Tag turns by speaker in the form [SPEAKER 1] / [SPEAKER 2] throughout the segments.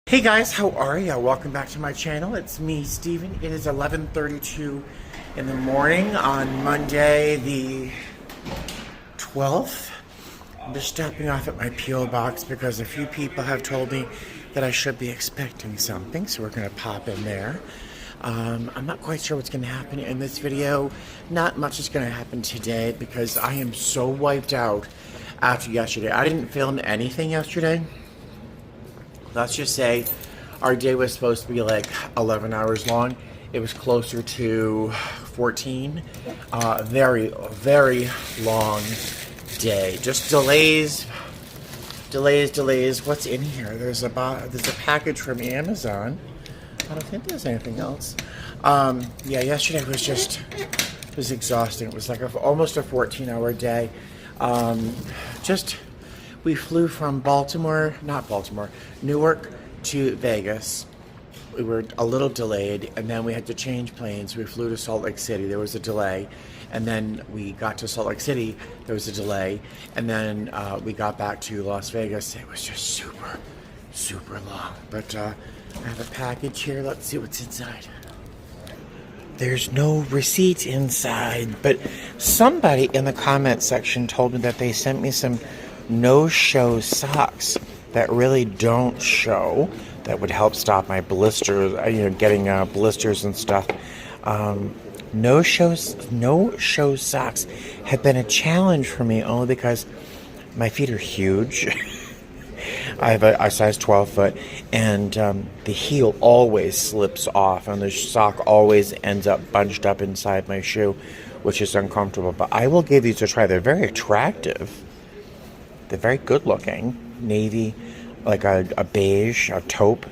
[SPEAKER 1] Hey guys, how are ya? Welcome back to my channel. It's me, Steven. It is 11:32 in the morning on Monday, the 12th. I'm just stopping off at my P.O. box because a few people have told me that I should be expecting something, so we're gonna pop in there. I'm not quite sure what's gonna happen in this video. Not much is gonna happen today because I am so wiped out after yesterday. I didn't film anything yesterday. Let's just say our day was supposed to be like 11 hours long. It was closer to 14. Very, very long day. Just delays. What's in here? There's a package from Amazon. I don't think there's anything else. Yeah, yesterday was exhausting. It was like almost a 14-hour day. We flew from Newark to Vegas. We were a little delayed, and then we had to change planes. We flew to Salt Lake City. There was a delay. And then we got to Salt Lake City. There was a delay. And then we got back to Las Vegas. It was just super, super long. But I have a package here. Let's see what's inside. There's no receipt inside, but somebody in the comment section told me that they sent me some no-show socks that really don't show, that would help stop my blisters, getting blisters and stuff. No-show socks have been a challenge for me only because my feet are huge. I have a size 12 foot, and the heel always slips off, and the sock always ends up bunched up inside my shoe, which is uncomfortable. But I will give these a try. They're very attractive. They're very good looking. Navy, like a beige, a taupe,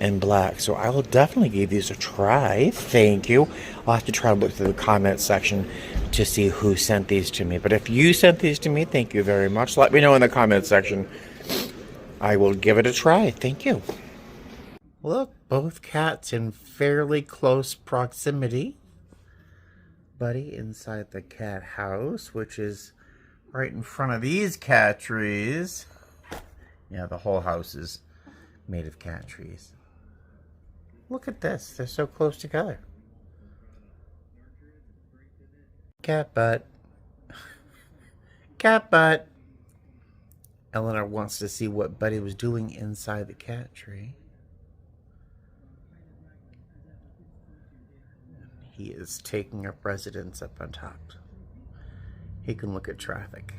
[SPEAKER 1] and black. So I will definitely give these a try. Thank you. I'll have to try to look through the comment section to see who sent these to me. But if you sent these to me, thank you very much. Let me know in the comment section. I will give it a try. Thank you. Look, both cats in fairly close proximity. Buddy inside the cat house, which is right in front of these cat trees. Yeah, the whole house is made of cat trees. Look at this. They're so close together. Cat butt. Cat butt. Eleanor wants to see what Buddy was doing inside the cat tree. He is taking up residence up on top. He can look at traffic.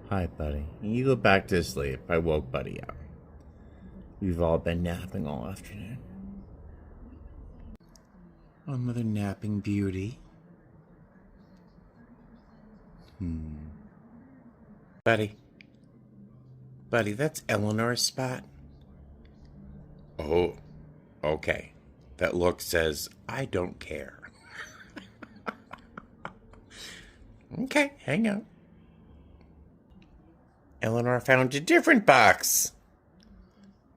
[SPEAKER 1] Hi, Buddy. You go back to sleep. I woke Buddy up. We've all been napping all afternoon. Another napping beauty. Buddy, that's Eleanor's spot. Oh, okay. That look says, I don't care. Okay, hang on. Eleanor found a different box.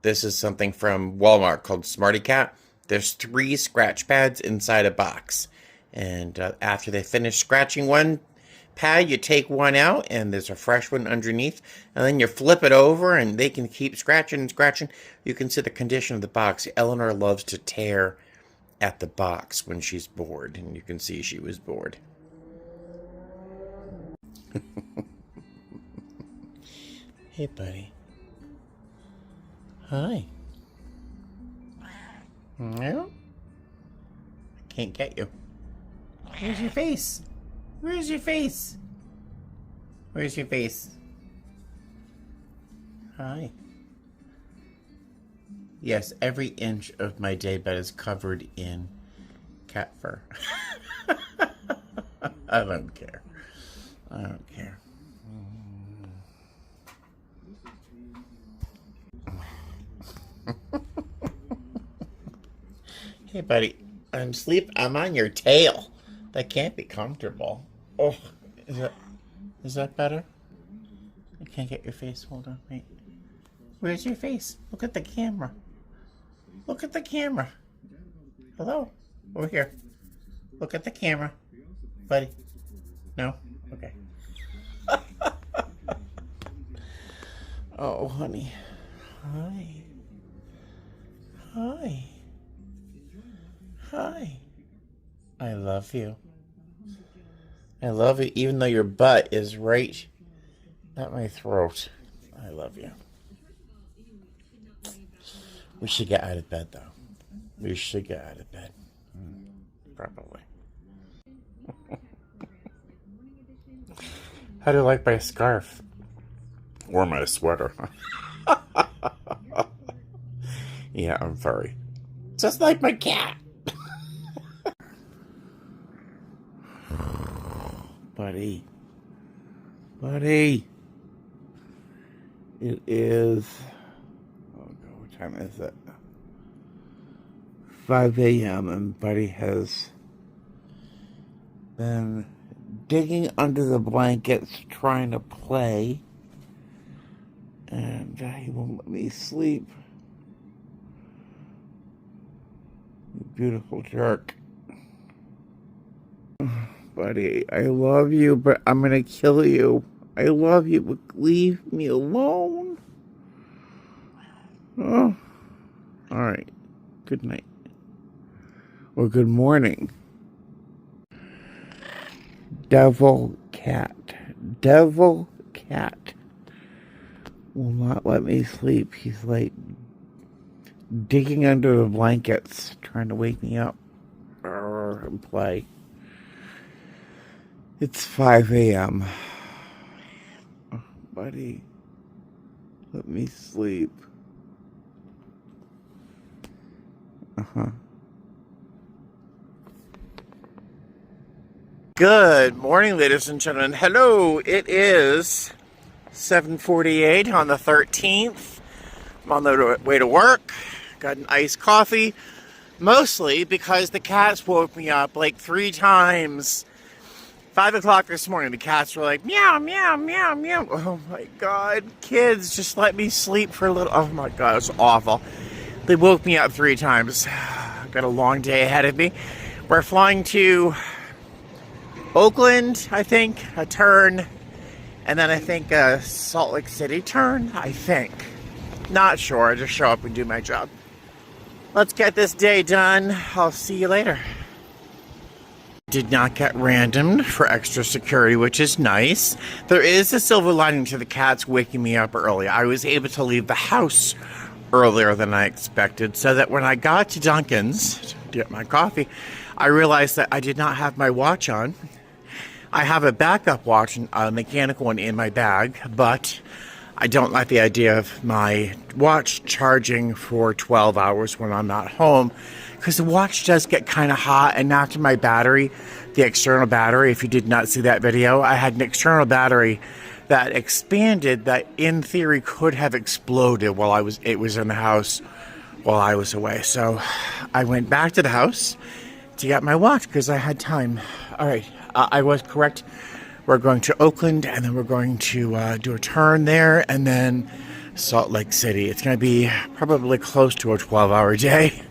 [SPEAKER 1] This is something from Walmart called Smarty Cat. There's 3 scratch pads inside a box. And after they finish scratching one pad, you take one out, and there's a fresh one underneath. And then you flip it over, and they can keep scratching and scratching. You can see the condition of the box. Eleanor loves to tear at the box when she's bored. And you can see she was bored. Hey, buddy. Hi. No? I can't get you. Where's your face? Where's your face? Where's your face? Hi. Yes, every inch of my daybed is covered in cat fur. I don't care. I don't care. Hey, buddy. I'm on your tail. That can't be comfortable. Oh, is that better? I can't get your face. Hold on, wait. Where's your face? Look at the camera. Look at the camera. Hello? Over here. Look at the camera. Buddy. No? Okay. Oh, honey. Hi. Hi. Hi. I love you. I love you even though your butt is right at my throat. I love you. We should get out of bed though. We should get out of bed. Probably. How do you like my scarf? Or my sweater? Yeah, I'm furry. Just like my cat. Buddy. Buddy. It is... Oh, God, what time is it? 5 a.m. and Buddy has been digging under the blankets trying to play. And he won't let me sleep. You beautiful jerk. Buddy, I love you, but I'm gonna kill you. I love you, but leave me alone. Oh. Alright. Good night. Or good morning. Devil cat. Devil cat will not let me sleep. He's like digging under the blankets, trying to wake me up and play. It's 5 a.m. Oh, buddy, let me sleep. Good morning, ladies and gentlemen. Hello, it is 7:48 on the 13th. I'm on the way to work. Got an iced coffee, mostly because the cats woke me up like 3 times. 5 o'clock this morning, the cats were like, meow, meow, meow, meow. Oh my God, kids, just let me sleep for a little. Oh my God, it was awful. They woke me up 3 times. I've got a long day ahead of me. We're flying to Oakland, I think, a turn, and then I think a Salt Lake City turn, I think. Not sure, I just show up and do my job. Let's get this day done. I'll see you later. Did not get randomed for extra security, which is nice. There is a silver lining to the cats waking me up early. I was able to leave the house earlier than I expected, so that when I got to Dunkin's to get my coffee, I realized that I did not have my watch on. I have a backup watch, a mechanical one in my bag, but I don't like the idea of my watch charging for 12 hours when I'm not home, because the watch does get kind of hot, and after my battery, the external battery, if you did not see that video, I had an external battery that expanded that in theory could have exploded while it was in the house while I was away. So I went back to the house to get my watch because I had time. All right, I was correct. We're going to Oakland, and then we're going to do a turn there, and then Salt Lake City. It's going to be probably close to a 12-hour day.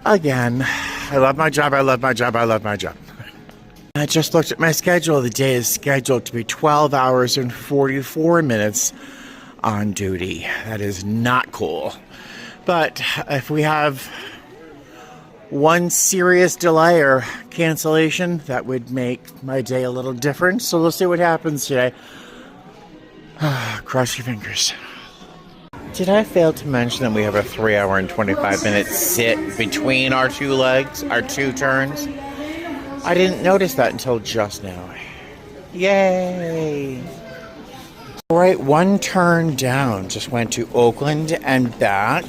[SPEAKER 1] Again, I love my job, I love my job, I love my job. I just looked at my schedule. The day is scheduled to be 12 hours and 44 minutes on duty. That is not cool. But if we have one serious delay or cancellation, that would make my day a little different. So we'll see what happens today. Cross your fingers. Did I fail to mention that we have a 3-hour and 25-minute sit between our 2 legs, our 2 turns? I didn't notice that until just now. Yay! Alright, 1 turn down. Just went to Oakland and back.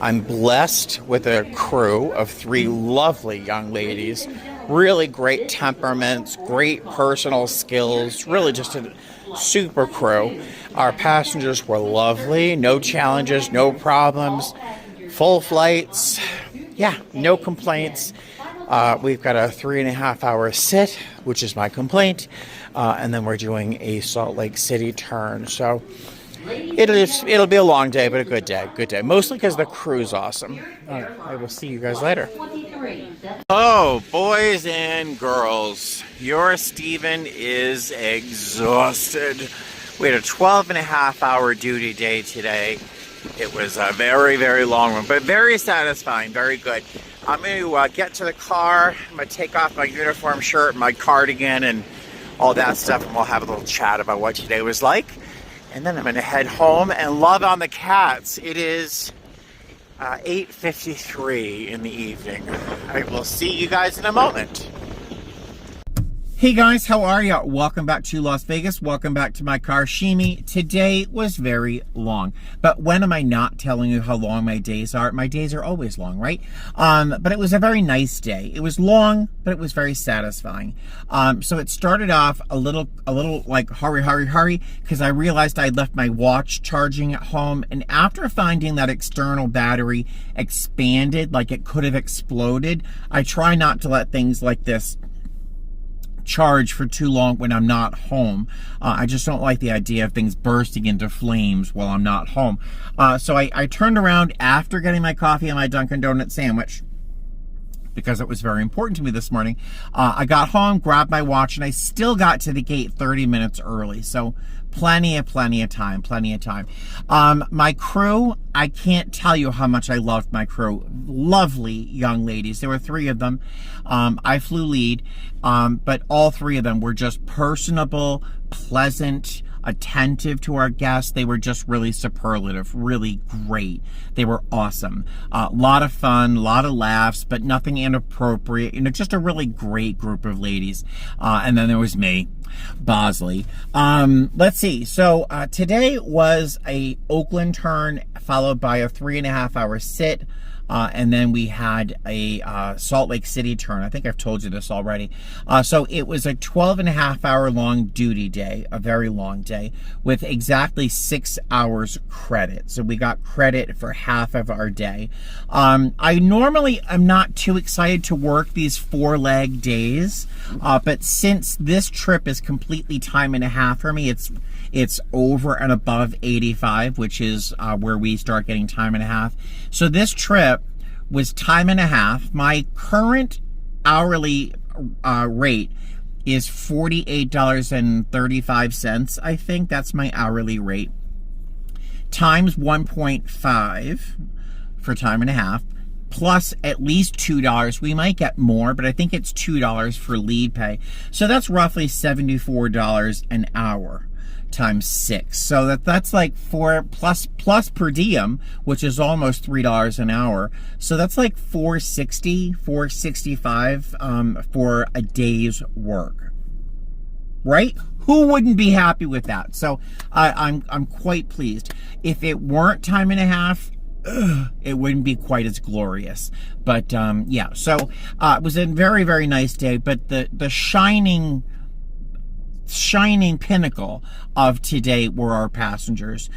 [SPEAKER 1] I'm blessed with a crew of 3 lovely young ladies. Really great temperaments, great personal skills, really just a super crew. Our passengers were lovely, no challenges, no problems, full flights, yeah, no complaints. We've got a 3.5-hour sit, which is my complaint, and then we're doing a Salt Lake City turn. So it'll be a long day, but a good day. Mostly because the crew's awesome. I will see you guys later. Oh, boys and girls, your Steven is exhausted. We had a 12.5-hour duty day today. It was a very, very long one, but very satisfying, very good. I'm going to get to the car. I'm going to take off my uniform shirt, my cardigan, and all that stuff, and we'll have a little chat about what today was like. And then I'm going to head home and love on the cats. It is 8:53 in the evening. I will see you guys in a moment. Hey guys, how are you? Welcome back to Las Vegas. Welcome back to my car, Shimi. Today was very long, but when am I not telling you how long my days are? My days are always long, right? But it was a very nice day. It was long, but it was very satisfying. So it started off a little like hurry, because I realized I'd left my watch charging at home, and after finding that external battery expanded, like it could have exploded, I try not to let things like this charge for too long when I'm not home. I just don't like the idea of things bursting into flames while I'm not home. So I turned around after getting my coffee and my Dunkin' Donuts sandwich, because it was very important to me this morning. I got home, grabbed my watch, and I still got to the gate 30 minutes early. So plenty of time. My crew, I can't tell you how much I loved my crew. Lovely young ladies. There were 3 of them. I flew lead, but all 3 of them were just personable, pleasant, attentive to our guests. They were just really superlative, really great. They were awesome. A lot of fun, a lot of laughs, but nothing inappropriate. Just a really great group of ladies. And then there was me, Bosley. Let's see. So today was a Oakland turn, followed by a 3.5-hour sit. And then we had a Salt Lake City turn. I think I've told you this already. So it was a 12.5-hour long duty day, a very long day, with exactly 6 hours credit. So we got credit for half of our day. I normally am not too excited to work these 4-leg days, but since this trip is completely time and a half for me, it's over and above 85, which is where we start getting time and a half. So this trip was time and a half. My current hourly rate is $48.35. I think that's my hourly rate. Times 1.5 for time and a half, plus at least $2. We might get more, but I think it's $2 for lead pay. So that's roughly $74 an hour. Times 6. So that's like 4 plus per diem, which is almost $3 an hour. So that's like $465 for a day's work. Right? Who wouldn't be happy with that? So I'm quite pleased. If it weren't time and a half, it wouldn't be quite as glorious. But yeah, so it was a very, very nice day. But the shining pinnacle of today were our passengers.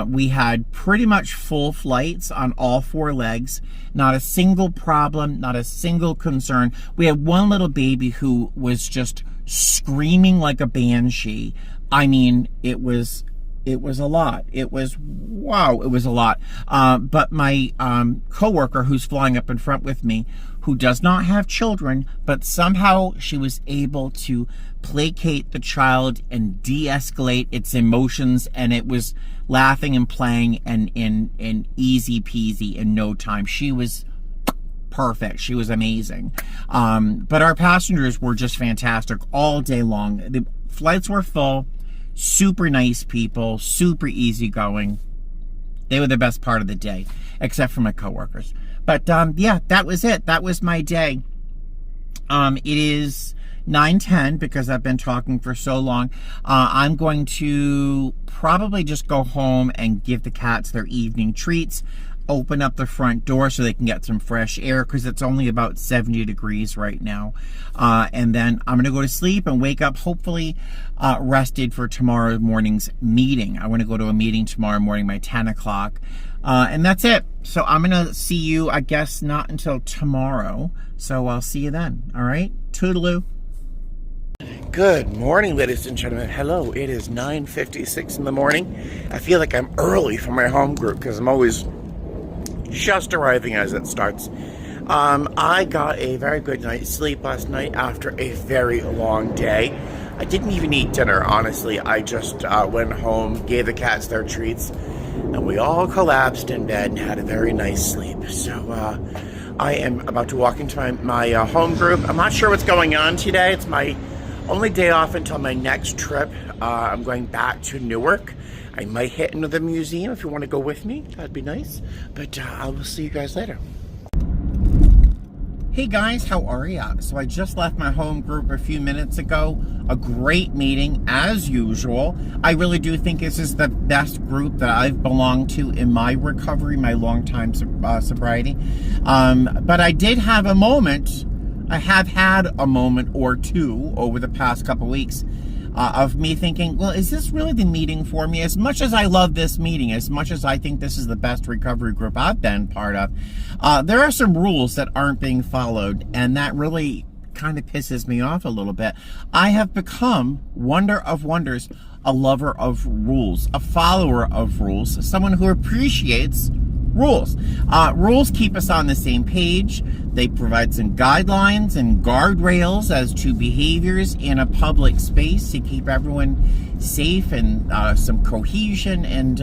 [SPEAKER 1] We had pretty much full flights on all 4 legs. Not a single problem, not a single concern. We had one little baby who was just screaming like a banshee. I mean, it was a lot. It was a lot. But my coworker who's flying up in front with me, who does not have children, but somehow she was able to placate the child and de-escalate its emotions, and it was laughing and playing and in easy peasy in no time. She was perfect. She was amazing. But our passengers were just fantastic all day long. The flights were full. Super nice people, super easygoing. They were the best part of the day, except for my coworkers. But yeah, that was it. That was my day. It is 9:10 because I've been talking for so long. I'm going to probably just go home and give the cats their evening treats. Open up the front door so they can get some fresh air, because it's only about 70 degrees right now. And then I'm going to go to sleep and wake up hopefully rested for tomorrow morning's meeting. I want to go to a meeting tomorrow morning by 10 o'clock. And that's it. So I'm going to see you, I guess, not until tomorrow. So I'll see you then. All right? Toodaloo. Good morning, ladies and gentlemen. Hello. It is 9:56 in the morning. I feel like I'm early for my home group because I'm always just arriving as it starts. I got a very good night's sleep last night after a very long day. I didn't even eat dinner, honestly. I just went home, gave the cats their treats, and we all collapsed in bed and had a very nice sleep. So I am about to walk into my home group. I'm not sure what's going on today. It's my only day off until my next trip. I'm going back to Newark. I might hit another museum if you want to go with me. That'd be nice. But I will see you guys later. Hey guys, how are ya? So I just left my home group a few minutes ago. A great meeting as usual. I really do think this is the best group that I've belonged to in my recovery, my long-time sobriety. But I did have a moment. I have had a moment or two over the past couple weeks of me thinking, well, is this really the meeting for me? As much as I love this meeting, as much as I think this is the best recovery group I've been part of, there are some rules that aren't being followed, and that really kind of pisses me off a little bit. I have become, wonder of wonders, a lover of rules, a follower of rules, someone who appreciates rules. Rules keep us on the same page. They provide some guidelines and guardrails as to behaviors in a public space to keep everyone safe and some cohesion. And,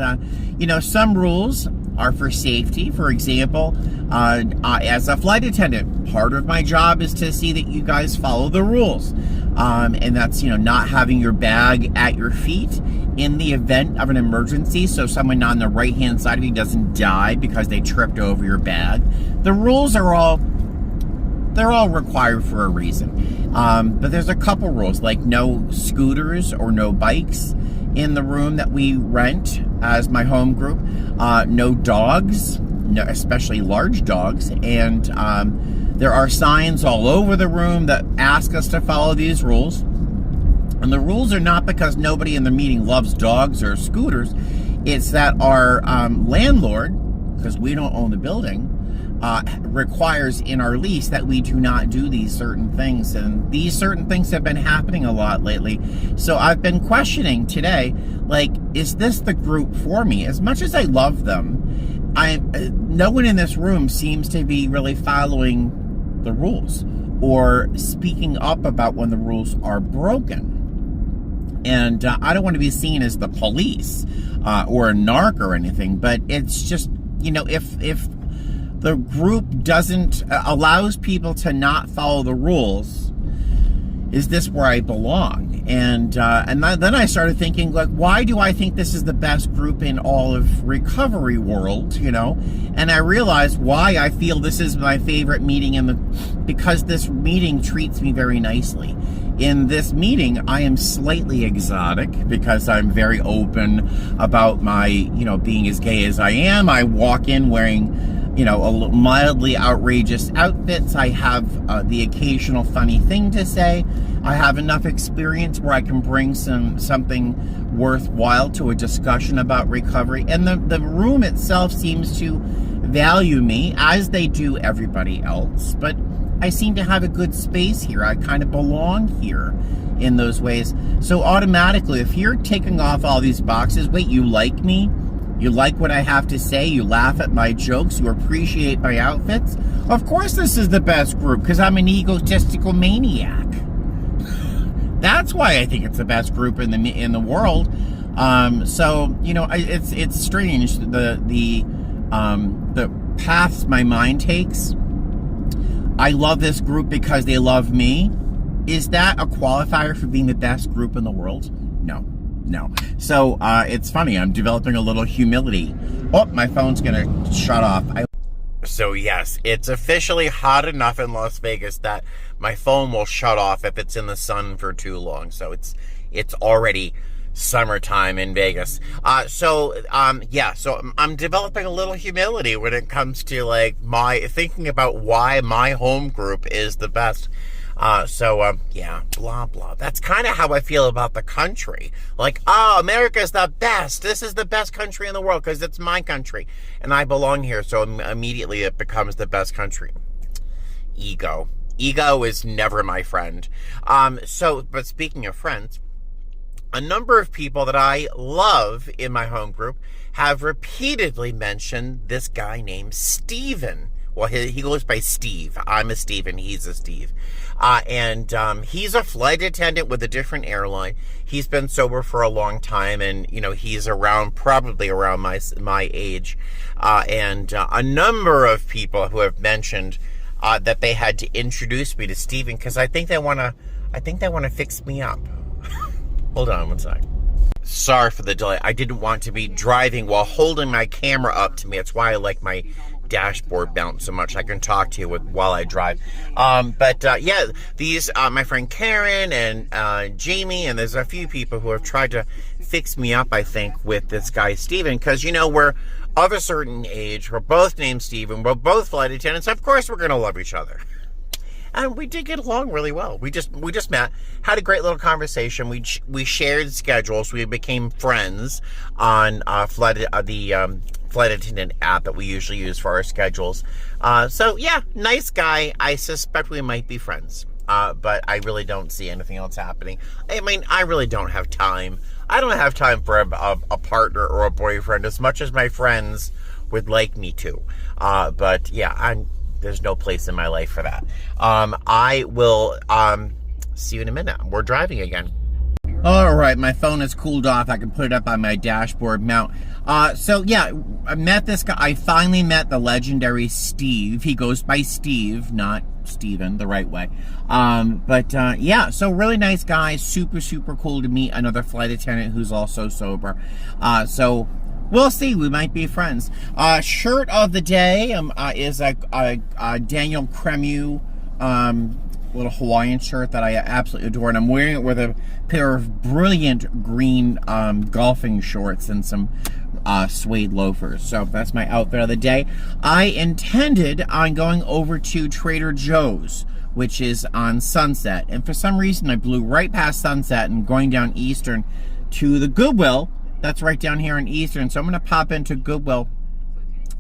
[SPEAKER 1] some rules are for safety. For example, as a flight attendant, part of my job is to see that you guys follow the rules. And that's, not having your bag at your feet in the event of an emergency, so someone on the right-hand side of you doesn't die because they tripped over your bag. The rules are all required for a reason. But there's a couple rules, like no scooters or no bikes in the room that we rent as my home group. No dogs, especially large dogs. And there are signs all over the room that ask us to follow these rules. And the rules are not because nobody in the meeting loves dogs or scooters. It's that our landlord, because we don't own the building, requires in our lease that we do not do these certain things. And these certain things have been happening a lot lately. So I've been questioning today, is this the group for me? As much as I love them, no one in this room seems to be really following the rules or speaking up about when the rules are broken. And I don't want to be seen as the police or a narc or anything, but it's just, if the group allows people to not follow the rules, is this where I belong? And then I started thinking, why do I think this is the best group in all of recovery world, And I realized why I feel this is my favorite meeting because this meeting treats me very nicely. In this meeting, I am slightly exotic because I'm very open about my, being as gay as I am. I walk in wearing, mildly outrageous outfits. I have the occasional funny thing to say. I have enough experience where I can bring something worthwhile to a discussion about recovery. And the room itself seems to value me, as they do everybody else. But I seem to have a good space here. I kind of belong here in those ways. So automatically, if you're taking off all these boxes, wait, you like me? You like what I have to say? You laugh at my jokes? You appreciate my outfits? Of course this is the best group, because I'm an egotistical maniac. That's why I think it's the best group in the world. It's strange the paths my mind takes. I love this group because they love me. Is that a qualifier for being the best group in the world? No. So it's funny. I'm developing a little humility. Oh, my phone's gonna shut off. So yes, it's officially hot enough in Las Vegas that my phone will shut off if it's in the sun for too long. So it's already summertime in Vegas. So I'm developing a little humility when it comes to my thinking about why my home group is the best. Blah, blah. That's kind of how I feel about the country. America's the best. This is the best country in the world because it's my country and I belong here. So immediately it becomes the best country. Ego is never my friend. But speaking of friends, a number of people that I love in my home group have repeatedly mentioned this guy named Steven. Well, he goes by Steve. I'm a Steve and he's a Steve. And he's a flight attendant with a different airline. He's been sober for a long time, and he's probably around my age. And a number of people who have mentioned that they had to introduce me to Steven because I think they want to fix me up. Hold on one second. Sorry for the delay. I didn't want to be driving while holding my camera up to me. That's why I like my dashboard mount so much. I can talk to you while I drive. Yeah, these my friend Karen and Jamie, and there's a few people who have tried to fix me up, I think, with this guy Steven, because we're of a certain age. We're both named Steven. We're both flight attendants. Of course, we're going to love each other. And we did get along really well. We just met, had a great little conversation. We shared schedules. We became friends on the flight attendant app that we usually use for our schedules. So yeah, nice guy. I suspect we might be friends. But I really don't see anything else happening. I mean, I really don't have time. I don't have time for a partner or a boyfriend as much as my friends would like me to. But yeah, there's no place in my life for that. I will see you in a minute. We're driving again. All right, my phone has cooled off. I can put it up on my dashboard mount. So yeah, I met this guy. I finally met the legendary Steve. He goes by Steve, not Steven, the right way. Yeah, so really nice guy. Super, super cool to meet another flight attendant who's also sober. So we'll see. We might be friends. Shirt of the day is a Daniel Cremu little Hawaiian shirt that I absolutely adore, and I'm wearing it with a pair of brilliant green golfing shorts and some suede loafers. So that's my outfit of the day. I intended on going over to Trader Joe's, which is on Sunset, and for some reason I blew right past Sunset and going down Eastern to the Goodwill. That's right down here in Eastern. So I'm going to pop into Goodwill.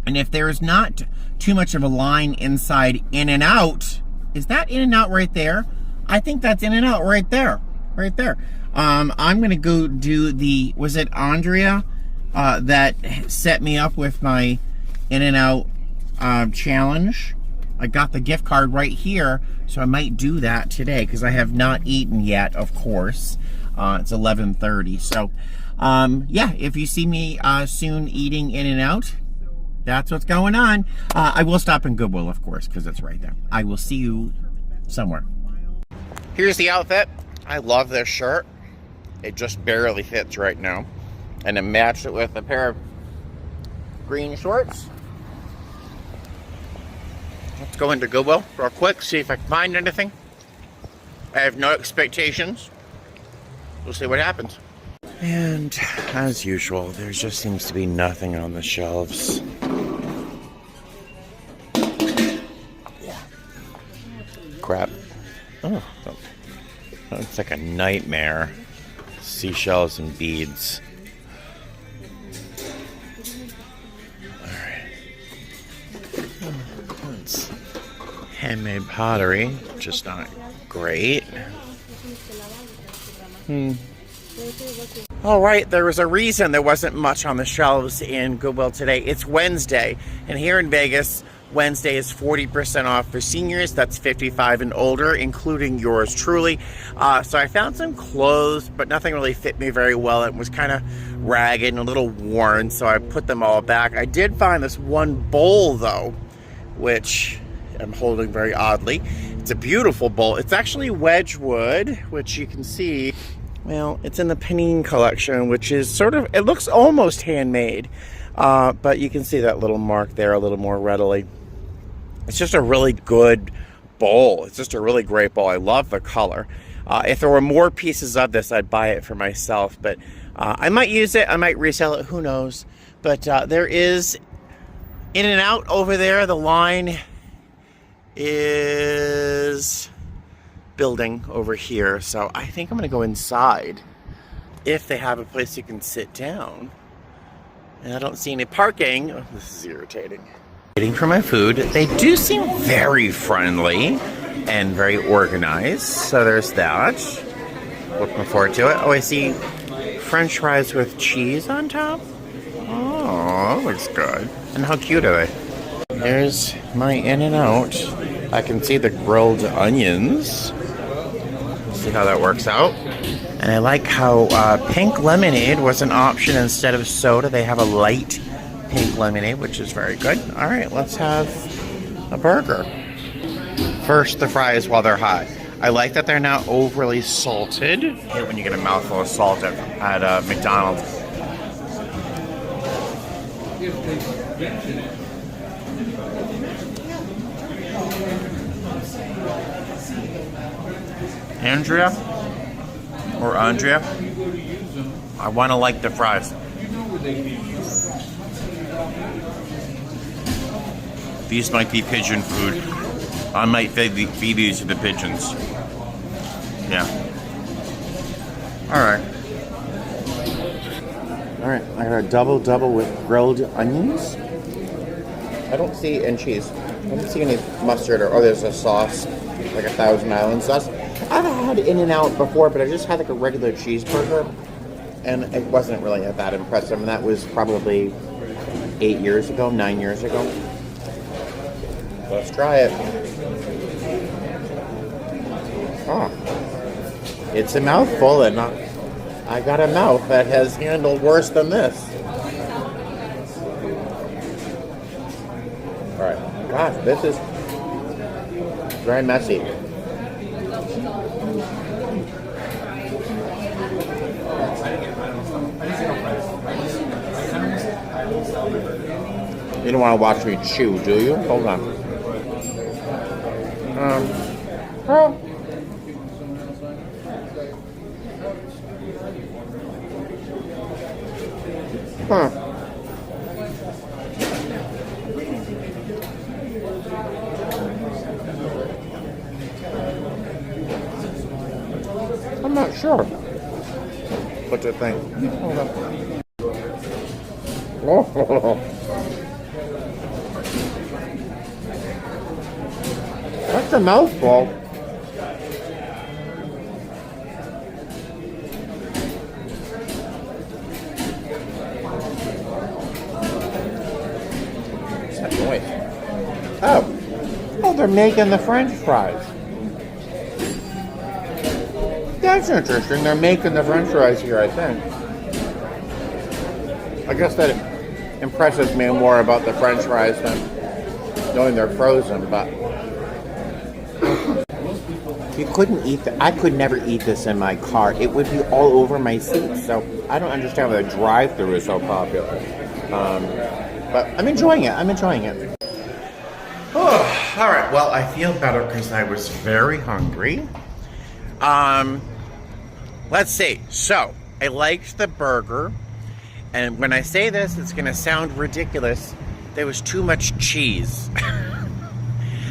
[SPEAKER 1] And if there is not too much of a line inside In-N-Out, is that In-N-Out right there? I think that's In-N-Out right there. Right there. I'm going to go do was it Andrea that set me up with my In-N-Out challenge? I got the gift card right here, so I might do that today because I have not eaten yet, of course. It's 11:30, so yeah, if you see me soon eating In-N-Out, that's what's going on. I will stop in Goodwill, of course, because it's right there. I will see you somewhere. Here's the outfit. I love this shirt. It just barely fits right now. And then matched it with a pair of green shorts. Let's go into Goodwill real quick, see if I can find anything. I have no expectations. We'll see what happens. And as usual, there just seems to be nothing on the shelves. Crap. Oh, it's like a nightmare. Seashells and beads. Alright. It's handmade pottery, just not great. Alright, there was a reason there wasn't much on the shelves in Goodwill today. It's Wednesday, and here in Vegas, Wednesday is 40% off for seniors. That's 55 and older, including yours truly. So I found some clothes, but nothing really fit me very well. It was kind of ragged and a little worn, so I put them all back. I did find this one bowl, though, which I'm holding very oddly. It's a beautiful bowl. It's actually Wedgwood, which you can see. Well, it's in the Panine collection, which is sort of, it looks almost handmade, but you can see that little mark there a little more readily. It's just a really good bowl. It's just a really great bowl. I love the color. If there were more pieces of this, I'd buy it for myself, but I might use it. I might resell it. Who knows? But there is In-N-Out over there. The line is building over here, so I think I'm gonna go inside if they have a place you can sit down. And I don't see any parking. Oh, this is irritating. Waiting for my food. They do seem very friendly and very organized, so there's that. Looking forward to it. Oh, I see French fries with cheese on top. Oh, that looks good. And how cute are they? Here's my In-N-Out. I can see the grilled onions. See how that works out. And I like how pink lemonade was an option instead of soda. They have a light pink lemonade, which is very good. All right, let's have a burger. First, the fries while they're hot. I like that they're not overly salted. I hate when you get a mouthful of salt at McDonald's. Andrea? Or Andrea? I want to like the fries. These might be pigeon food. I might feed these to the pigeons. Yeah. Alright. Alright, I got a double with grilled onions. I don't see, and cheese. I don't see any mustard or, oh, there's a sauce, like a Thousand Island sauce. I've had In-N-Out before, but I just had like a regular cheeseburger, and it wasn't really that impressive, and that was probably 9 years ago. Let's try it. Oh, it's a mouthful, and I got a mouth that has handled worse than this. All right, gosh, this is very messy. You don't want to watch me chew, do you? Hold on. Oh. Huh. I'm not sure what to think. Hold on. Oh. That's a mouthful. What's that noise? Oh, they're making the French fries. That's interesting. They're making the French fries here, I think. I guess that impresses me more about the French fries than knowing they're frozen, but you couldn't eat that. I could never eat this in my car. It would be all over my seat. So I don't understand why the drive-thru is so popular. But I'm enjoying it. Oh, all right. Well, I feel better because I was very hungry. Let's see. So I liked the burger. And when I say this, it's going to sound ridiculous. There was too much cheese.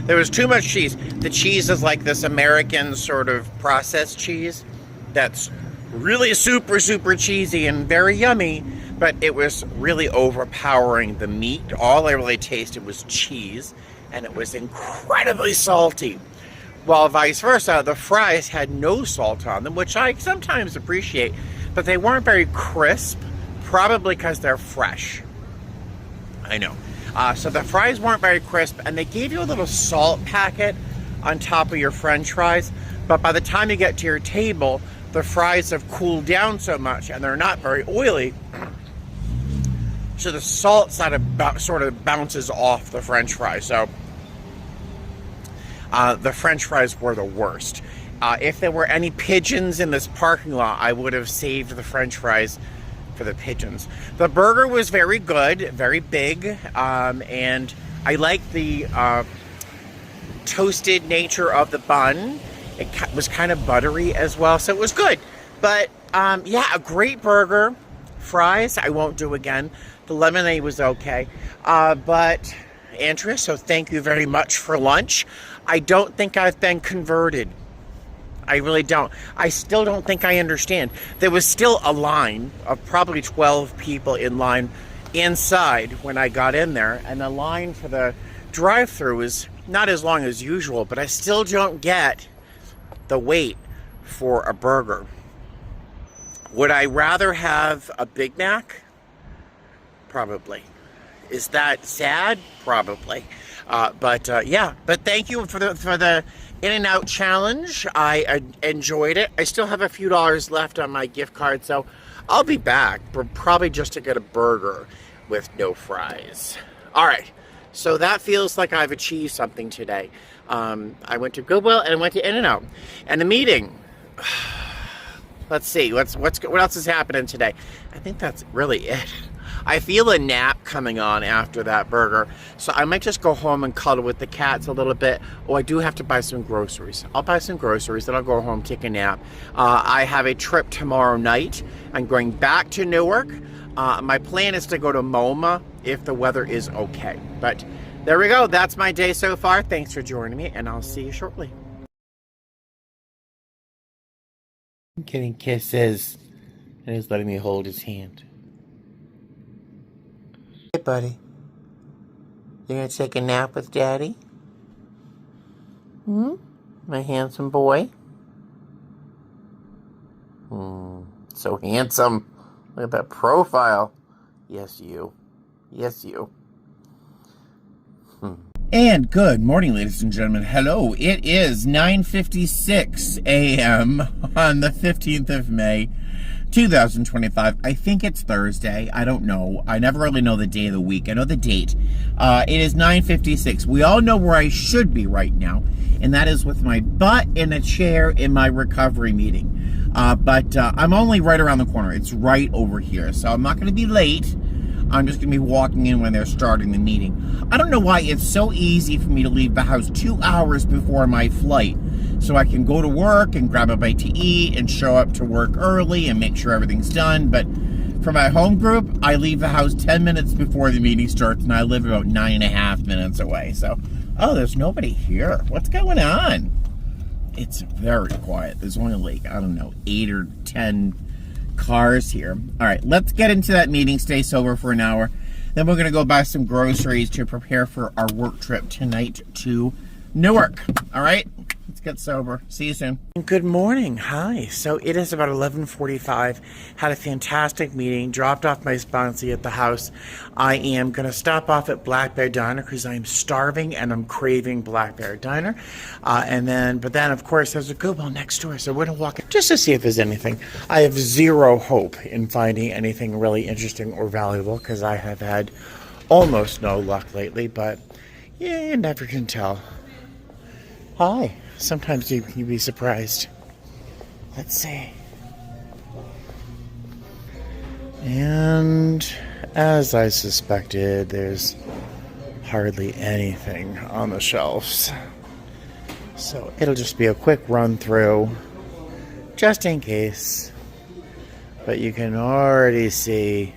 [SPEAKER 1] There was too much cheese. The cheese is like this American sort of processed cheese that's really super, super cheesy and very yummy, but it was really overpowering the meat. All I really tasted was cheese, and it was incredibly salty. While vice versa, the fries had no salt on them, which I sometimes appreciate, but they weren't very crisp, probably because they're fresh. I know. So the fries weren't very crisp, and they gave you a little salt packet on top of your French fries, but by the time you get to your table, the fries have cooled down so much, and they're not very oily, so the salt sort of bounces off the French fries. So the French fries were the worst. If there were any pigeons in this parking lot, I would have saved the French fries for the pigeons. The burger was very good, very big, and I liked the toasted nature of the bun. It was kind of buttery as well, so it was good. But yeah, a great burger. Fries, I won't do again. The lemonade was okay. But Andrea, so thank you very much for lunch. I don't think I've been converted. I really don't. I still don't think I understand. There was still a line of probably 12 people in line inside when I got in there, and the line for the drive-thru is not as long as usual, but I still don't get the wait for a burger. Would I rather have a Big Mac? Probably. Is that sad? Probably. Yeah. But thank you for the In-N-Out challenge. I enjoyed it. I still have a few dollars left on my gift card, so I'll be back, but probably just to get a burger with no fries. All right. So that feels like I've achieved something today. I went to Goodwill and I went to In-N-Out. And the meeting. Let's see. What else is happening today? I think that's really it. I feel a nap coming on after that burger, so I might just go home and cuddle with the cats a little bit. Oh, I do have to buy some groceries. I'll buy some groceries, then I'll go home, take a nap. I have a trip tomorrow night. I'm going back to Newark. My plan is to go to MoMA if the weather is okay. But there we go. That's my day so far. Thanks for joining me, and I'll see you shortly. I'm getting kisses, and he's letting me hold his hand. Hey, buddy. You gonna take a nap with Daddy? My handsome boy? So handsome. Look at that profile. Yes, you. Yes, you. And good morning, ladies and gentlemen. Hello. It is 9:56 a.m. on the 15th of May, 2025. I think it's Thursday. I don't know. I never really know the day of the week. I know the date. It is 9:56. We all know where I should be right now, and that is with my butt in a chair in my recovery meeting. But I'm only right around the corner. It's right over here, so I'm not going to be late. I'm just going to be walking in when they're starting the meeting. I don't know why it's so easy for me to leave the house 2 hours before my flight, so I can go to work and grab a bite to eat and show up to work early and make sure everything's done. But for my home group, I leave the house 10 minutes before the meeting starts, and I live about 9.5 minutes away. So, oh, there's nobody here. What's going on? It's very quiet. There's only like, I don't know, 8 or 10 cars here. All right, let's get into that meeting. Stay sober for an hour. Then we're going to go buy some groceries to prepare for our work trip tonight to Newark. All right, let's get sober. See you soon. Good morning. Hi. So it is about 11:45. Had a fantastic meeting. Dropped off my sponsee at the house. I am going to stop off at Black Bear Diner because I'm starving and I'm craving Black Bear Diner. But then, of course, there's a Goodwill next door. So we're going to walk in just to see if there's anything. I have zero hope in finding anything really interesting or valuable because I have had almost no luck lately. But yeah, you never can tell. Hi. Sometimes you'd be surprised. Let's see. And as I suspected, there's hardly anything on the shelves. So it'll just be a quick run through, just in case. But you can already see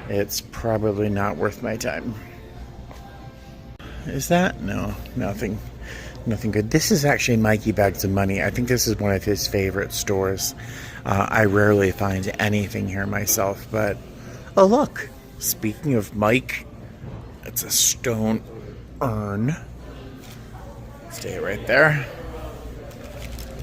[SPEAKER 1] it's probably not worth my time. Is that? No, nothing. Nothing good. This is actually Mikey Bags of Money. I think this is one of his favorite stores. I rarely find anything here myself, but oh look, speaking of Mike, it's a stone urn. Stay right there.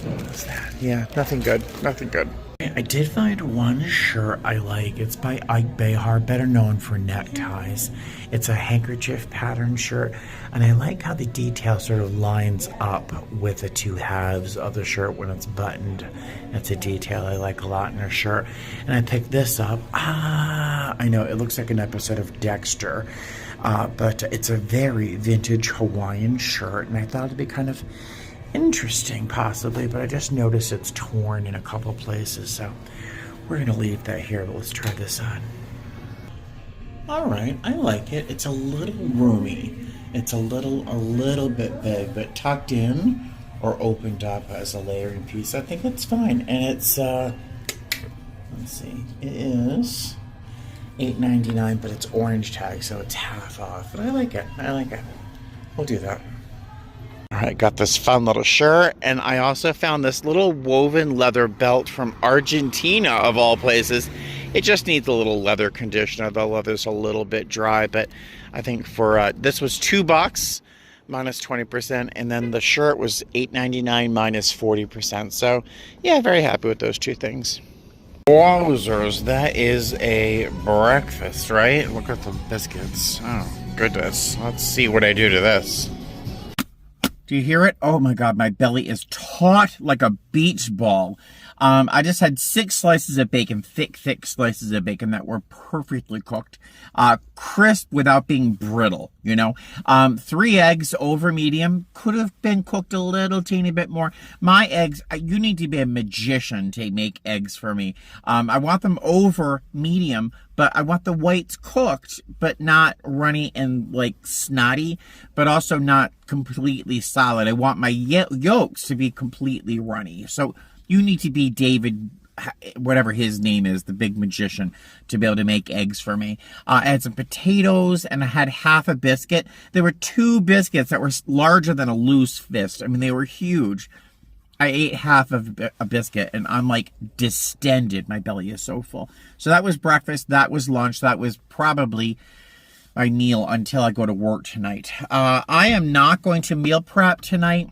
[SPEAKER 1] What is that? Yeah, nothing good. Nothing good. I did find one shirt I like. It's by Ike Behar, better known for neckties. It's a handkerchief pattern shirt, and I like how the detail sort of lines up with the two halves of the shirt when it's buttoned. That's a detail I like a lot in a shirt. And I picked this up. I know, it looks like an episode of Dexter, but it's a very vintage Hawaiian shirt, and I thought it'd be kind of interesting possibly, but I just noticed it's torn in a couple places, so we're gonna leave that here. But let's try this on. All right, I like it. It's a little roomy. It's a little bit big, but tucked in or opened up as a layering piece, I think it's fine. And it's let's see, it is $8.99, but it's orange tag, so it's half off. But I like it. I like it. We'll do that. All right, got this fun little shirt, and I also found this little woven leather belt from Argentina, of all places. It just needs a little leather conditioner. The leather's a little bit dry, but I think for this was $2 minus 20%, and then the shirt was $8.99 minus 40%. So yeah, very happy with those two things. Wowzers, that is a breakfast, right? Look at the biscuits. Oh, goodness. Let's see what I do to this. Do you hear it? Oh my God, my belly is taut like a beach ball. I just had 6 slices of bacon, thick slices of bacon that were perfectly cooked. Crisp without being brittle, you know. 3 eggs over medium. Could have been cooked a little teeny bit more. My eggs, you need to be a magician to make eggs for me. I want them over medium, but I want the whites cooked, but not runny and like snotty, but also not completely solid. I want my yolks to be completely runny. So you need to be David, whatever his name is, the big magician, to be able to make eggs for me. I had some potatoes, and I had half a biscuit. There were 2 biscuits that were larger than a loose fist. I mean, they were huge. I ate half of a biscuit, and I'm like distended. My belly is so full. So that was breakfast. That was lunch. That was probably my meal until I go to work tonight. I am not going to meal prep tonight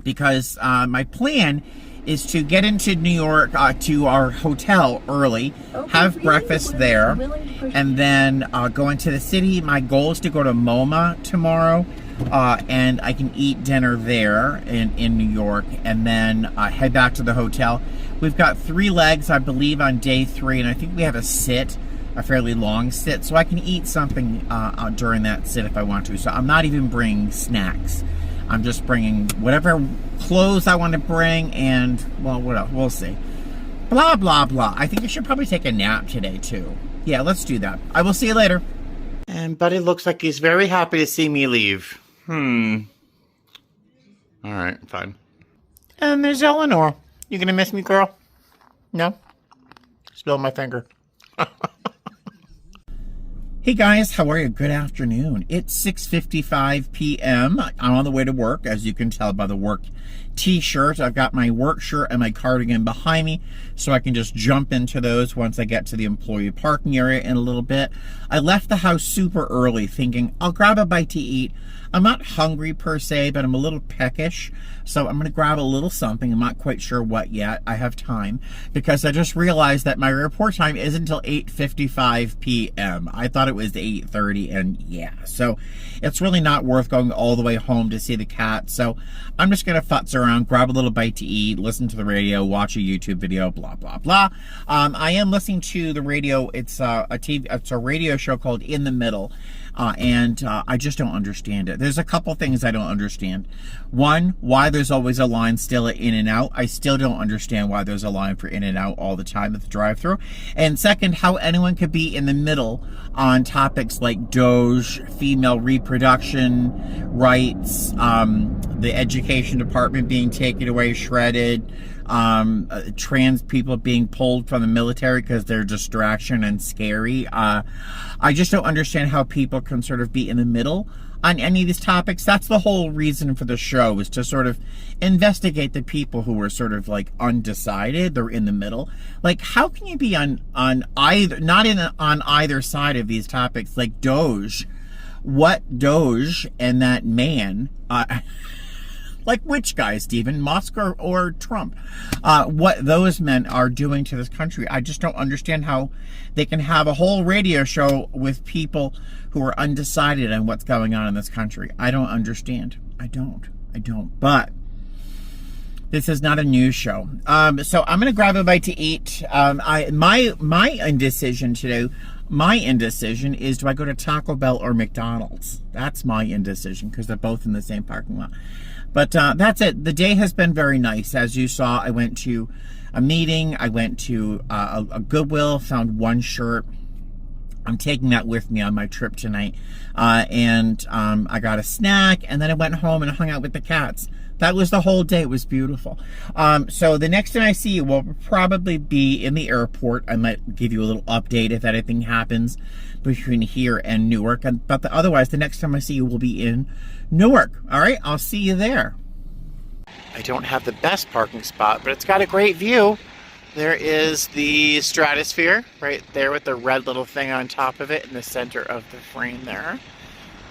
[SPEAKER 1] because my plan is to get into New York to our hotel early, have breakfast there, and then go into the city. My goal is to go to MoMA tomorrow, and I can eat dinner there in New York, and then head back to the hotel. We've got 3 legs, I believe, on day 3, and I think we have a fairly long sit, so I can eat something during that sit if I want to. So I'm not even bringing snacks. I'm just bringing whatever clothes I want to bring, and, well, what else? We'll see. Blah, blah, blah. I think I should probably take a nap today, too. Yeah, let's do that. I will see you later. And Buddy looks like he's very happy to see me leave. All right, fine. And there's Eleanor. You gonna miss me, girl? No? Spill my finger. Hey guys, how are you? Good afternoon. It's 6:55 p.m. I'm on the way to work, as you can tell by the work t-shirt. I've got my work shirt and my cardigan behind me, so I can just jump into those once I get to the employee parking area in a little bit. I left the house super early thinking I'll grab a bite to eat. I'm not hungry per se, but I'm a little peckish, so I'm going to grab a little something. I'm not quite sure what yet. I have time, because I just realized that my report time isn't until 8:55 p.m. I thought it was 8:30, and yeah, so it's really not worth going all the way home to see the cat, so I'm just going to futz around, grab a little bite to eat, listen to the radio, watch a YouTube video, blah, blah, blah. I am listening to the radio. It's a radio show called In the Middle. And I just don't understand it. There's a couple things I don't understand. One, why there's always a line still at In-N-Out. I still don't understand why there's a line for In-N-Out all the time at the drive-thru. And second, how anyone could be in the middle on topics like Doge, female reproduction rights, the education department being taken away, shredded, trans people being pulled from the military because they're distraction and scary. I just don't understand how people can sort of be in the middle on any of these topics. That's the whole reason for the show, is to sort of investigate the people who are sort of like undecided. They're in the middle. Like, how can you be on either, not on either side of these topics? Like Doge, what Doge and that man, like which guy, Stephen, Musk or Trump? What those men are doing to this country. I just don't understand how they can have a whole radio show with people who are undecided on what's going on in this country. I don't understand. I don't. But this is not a news show. So I'm going to grab a bite to eat. My indecision today, my indecision is, do I go to Taco Bell or McDonald's? That's my indecision, because they're both in the same parking lot. But that's it. The day has been very nice. As you saw, I went to a meeting. I went to a Goodwill, found one shirt. I'm taking that with me on my trip tonight. And I got a snack, and then I went home and hung out with the cats. That was the whole day. It was beautiful. So the next time I see you will probably be in the airport. I might give you a little update if anything happens between here and Newark. But otherwise, the next time I see you will be in Newark. All right, I'll see you there. I don't have the best parking spot, but it's got a great view. There is the Stratosphere right there with the red little thing on top of it in the center of the frame there.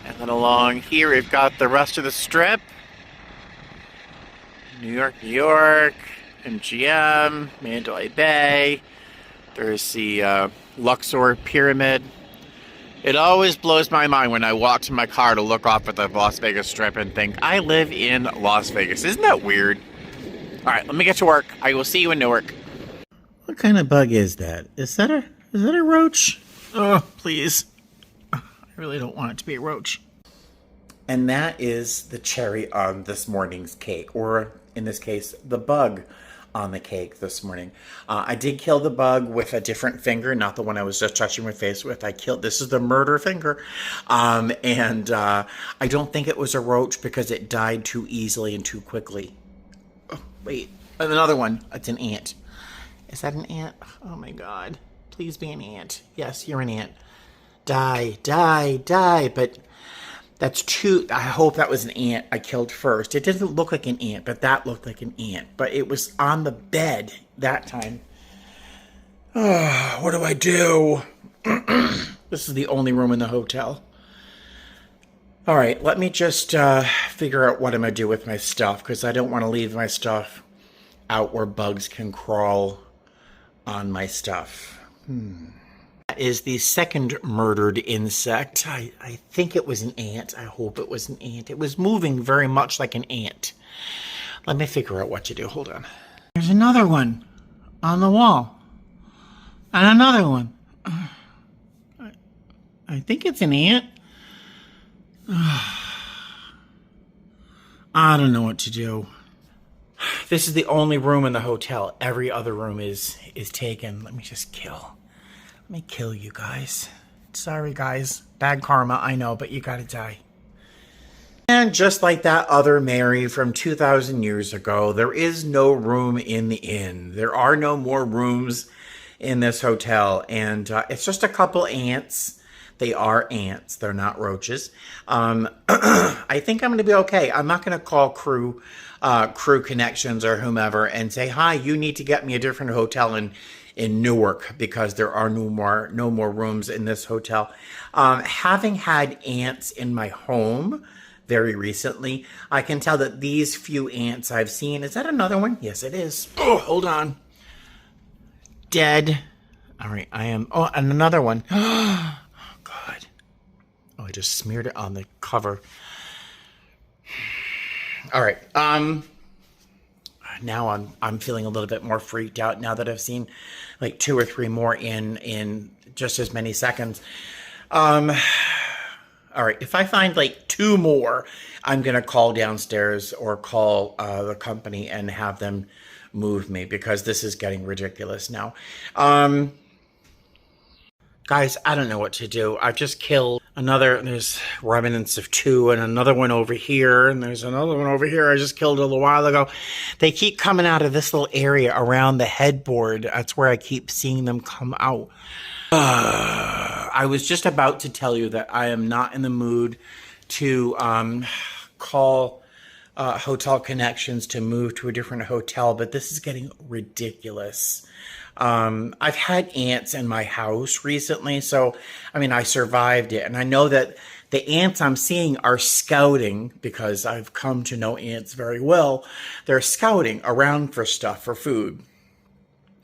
[SPEAKER 1] And then along here, we've got the rest of the strip. New York, New York. MGM, Mandalay Bay. There's the Luxor Pyramid. It always blows my mind when I walk to my car to look off at the Las Vegas Strip and think, I live in Las Vegas. Isn't that weird? All right, let me get to work. I will see you in Newark. What kind of bug is that? Is that a roach? Oh, please. I really don't want it to be a roach. And that is the cherry on this morning's cake, or in this case, the bug on the cake this morning. I did kill the bug with a different finger, not the one I was just touching my face with. This is the murder finger. And I don't think it was a roach because it died too easily and too quickly. Oh, wait, another one. It's an ant. Is that an ant? Oh my God. Please be an ant. Yes, you're an ant. Die, die, die. But that's two. I hope that was an ant I killed first. It doesn't look like an ant, but that looked like an ant. But it was on the bed that time. What do I do? This is the only room in the hotel. All right, let me just figure out what I'm going to do with my stuff, because I don't want to leave my stuff out where bugs can crawl on my stuff. That is the second murdered insect. I think it was an ant. I hope it was an ant. It was moving very much like an ant. Let me figure out what to do. Hold on. There's another one on the wall. And another one. I think it's an ant. I don't know what to do. This is the only room in the hotel. Every other room is taken. Let me just kill. Let me kill you guys. Sorry, guys. Bad karma, I know, but you gotta die. And just like that other Mary from 2,000 years ago, there is no room in the inn. There are no more rooms in this hotel. And it's just a couple ants. They are ants. They're not roaches. I think I'm going to be okay. I'm not going to call crew connections or whomever and say, hi, you need to get me a different hotel in Newark, because there are no more rooms in this hotel. Having had ants in my home very recently, I can tell that these few ants I've seen, is that another one? Yes, it is. Oh, hold on. Dead. All right, I am. Oh, and another one. Oh, God. Oh, I just smeared it on the cover. All right. Now I'm feeling a little bit more freaked out now that I've seen like 2 or 3 more in just as many seconds. All right, if I find like 2 more, I'm gonna call downstairs or call the company and have them move me, because this is getting ridiculous now. Guys, I don't know what to do. I've just killed there's remnants of 2, and another one over here, and there's another one over here I just killed a little while ago. They keep coming out of this little area around the headboard. That's where I keep seeing them come out. I was just about to tell you that I am not in the mood to call hotel connections to move to a different hotel, but this is getting ridiculous. I've had ants in my house recently, so I mean, I survived it, and I know that the ants I'm seeing are scouting, because I've come to know ants very well. They're scouting around for stuff, for food.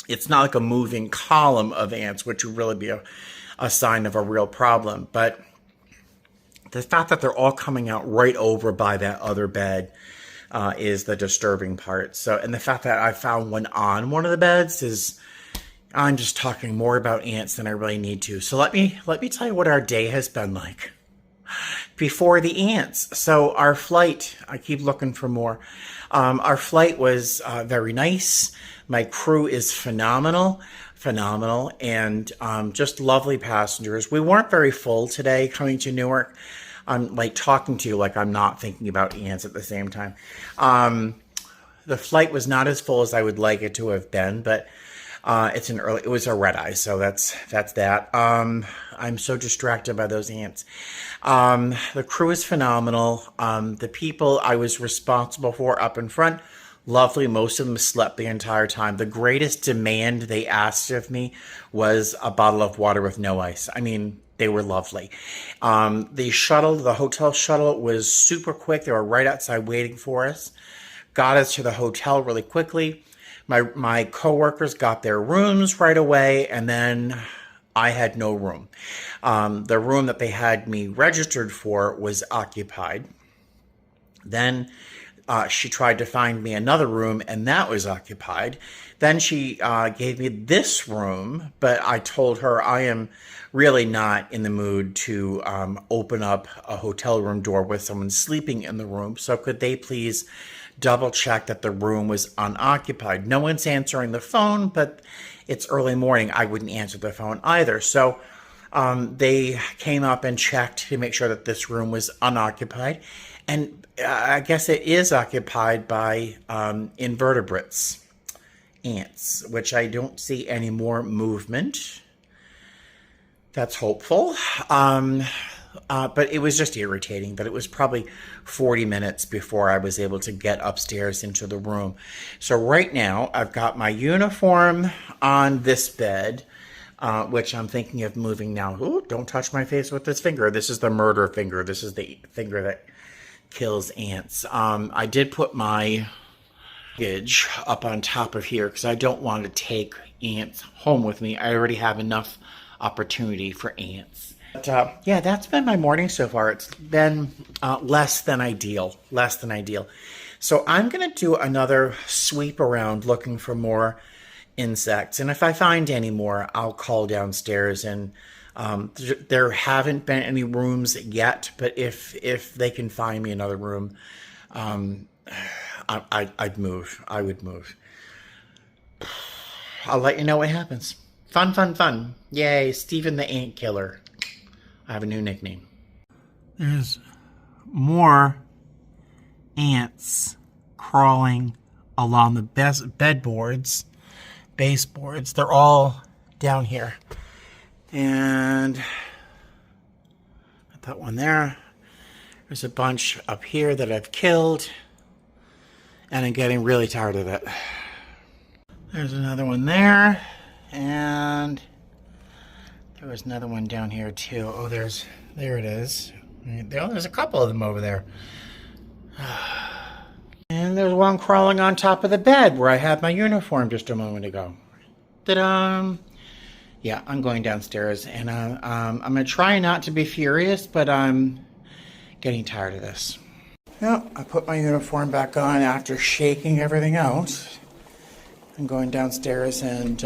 [SPEAKER 1] It's not like a moving column of ants, which would really be a sign of a real problem, but the fact that they're all coming out right over by that other bed is the disturbing part. So, and the fact that I found one on one of the beds is, I'm just talking more about ants than I really need to. So let me tell you what our day has been like before the ants. So our flight, I keep looking for more. Our flight was very nice. My crew is phenomenal, and just lovely passengers. We weren't very full today coming to Newark. I'm like talking to you like I'm not thinking about ants at the same time. The flight was not as full as I would like it to have been, but it was a red eye, so that's that. I'm so distracted by those ants. The crew is phenomenal. The people I was responsible for up in front, lovely. Most of them slept the entire time. The greatest demand they asked of me was a bottle of water with no ice. I mean, they were lovely. The hotel shuttle was super quick. They were right outside waiting for us. Got us to the hotel really quickly. My coworkers got their rooms right away, and then I had no room. The room that they had me registered for was occupied. Then she tried to find me another room, and that was occupied. Then she gave me this room, but I told her I am really not in the mood to open up a hotel room door with someone sleeping in the room. So could they please double check that the room was unoccupied? No one's answering the phone, but it's early morning. I wouldn't answer the phone either. So they came up and checked to make sure that this room was unoccupied. And I guess it is occupied by invertebrates, ants, which I don't see any more movement. That's hopeful. But it was just irritating. But it was probably 40 minutes before I was able to get upstairs into the room. So right now, I've got my uniform on this bed, which I'm thinking of moving now. Ooh, don't touch my face with this finger. This is the murder finger. This is the finger that kills ants. I did put my luggage up on top of here because I don't want to take ants home with me. I already have enough opportunity for ants. But yeah, that's been my morning so far. It's been less than ideal. So I'm going to do another sweep around looking for more insects. And if I find any more, I'll call downstairs. And there haven't been any rooms yet, but if they can find me another room, I'd move. I would move. I'll let you know what happens. Fun. Yay, Stephen the Ant Killer. I have a new nickname. There's more ants crawling along the baseboards. They're all down here. And got that one there. There's a bunch up here that I've killed. And I'm getting really tired of it. There's another one there. And there was another one down here too. Oh, there it is. There's a couple of them over there. And there's one crawling on top of the bed where I had my uniform just a moment ago. Ta-da! Yeah, I'm going downstairs, and I'm going to try not to be furious, but I'm getting tired of this. Well, I put my uniform back on after shaking everything out. I'm going downstairs and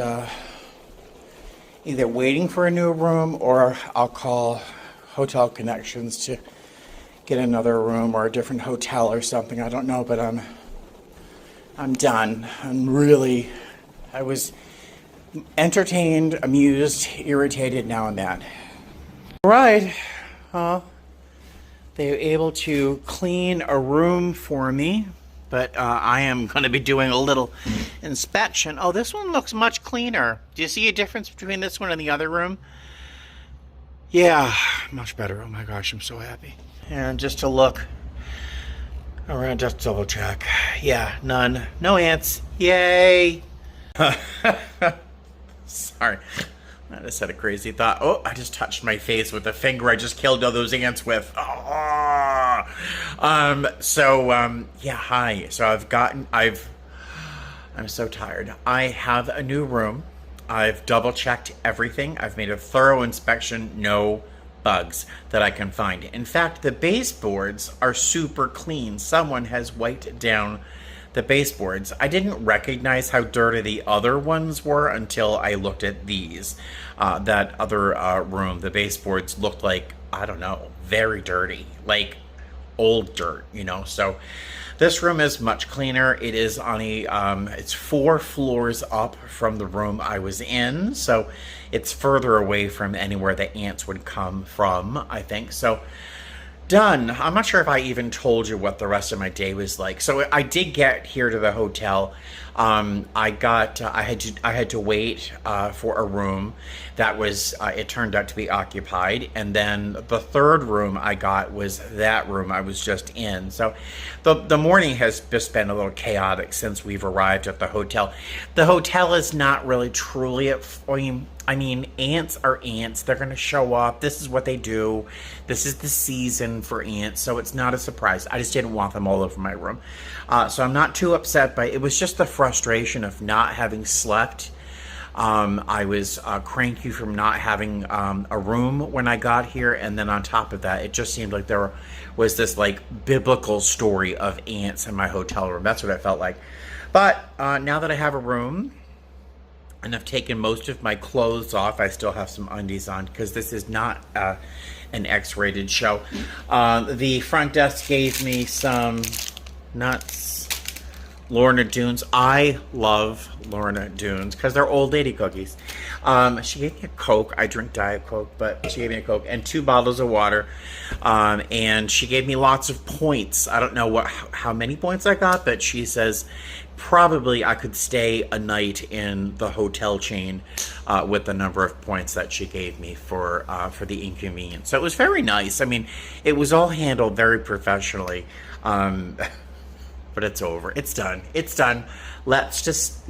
[SPEAKER 1] either waiting for a new room or I'll call Hotel Connections to get another room or a different hotel or something. I don't know, but I'm done. I was entertained, amused, irritated now and then. All right. They were able to clean a room for me, but I am going to be doing a little inspection. Oh, this one looks much cleaner. Do you see a difference between this one and the other room? Yeah, much better. Oh my gosh, I'm so happy. And just to look around, just double check. Yeah, none. No ants. Yay! Sorry. I just had a crazy thought. Oh, I just touched my face with the finger I just killed all those ants with. Oh. Yeah, hi. So I'm so tired. I have a new room. I've double checked everything. I've made a thorough inspection. No bugs that I can find. In fact, the baseboards are super clean. Someone has wiped down the baseboards. I didn't recognize how dirty the other ones were until I looked at these. That other room, the baseboards looked like, I don't know, very dirty, like old dirt, So this room is much cleaner. It is on it's 4 floors up from the room I was in, so it's further away from anywhere the ants would come from, I think. So done. I'm not sure if I even told you what the rest of my day was like. So I did get here to the hotel. I had to wait for a room that was it turned out to be occupied, and then the third room I got was that room I was just in. So the morning has just been a little chaotic since we've arrived at the hotel. The hotel is not really truly at I mean, ants are ants. They're going to show up. This is what they do. This is the season for ants, so it's not a surprise. I just didn't want them all over my room. So I'm not too upset, but it was just the front frustration of not having slept. I was cranky from not having a room when I got here, and then on top of that, it just seemed like there was this like biblical story of ants in my hotel room. That's what it felt like. But now that I have a room and I've taken most of my clothes off, I still have some undies on because this is not an X-rated show. The front desk gave me some nuts. Lorna Doones. I love Lorna Doones because they're old lady cookies. She gave me a Coke. I drink Diet Coke, but she gave me a Coke and 2 bottles of water. And she gave me lots of points. I don't know how many points I got, but she says probably I could stay a night in the hotel chain with the number of points that she gave me for the inconvenience. So it was very nice. I mean, it was all handled very professionally. But it's over. It's done. It's done. Let's just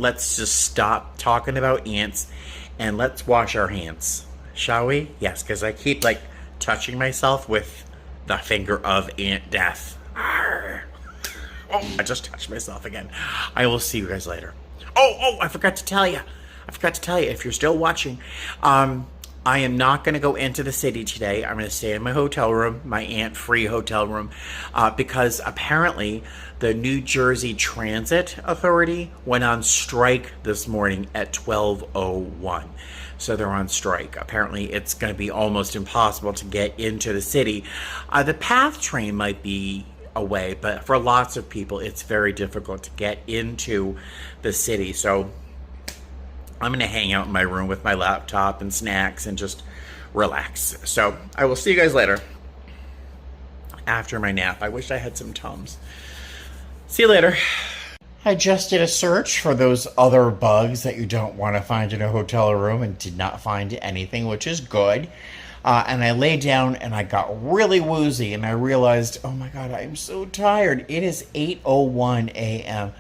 [SPEAKER 1] stop talking about ants and let's wash our hands, shall we? Yes, because I keep like touching myself with the finger of ant death. Arr. Oh, I just touched myself again. I will see you guys later. Oh, I forgot to tell you. If you're still watching, I am not going to go into the city today. I'm going to stay in my hotel room, my ant-free hotel room, because apparently the New Jersey Transit Authority went on strike this morning at 12:01. So they're on strike. Apparently it's going to be almost impossible to get into the city. The PATH train might be away, but for lots of people it's very difficult to get into the city. So I'm going to hang out in my room with my laptop and snacks and just relax. So I will see you guys later after my nap. I wish I had some Tums. See you later. I just did a search for those other bugs that you don't want to find in a hotel room and did not find anything, which is good. And I lay down and I got really woozy and I realized, oh my God, I'm so tired. It is 8:01 a.m.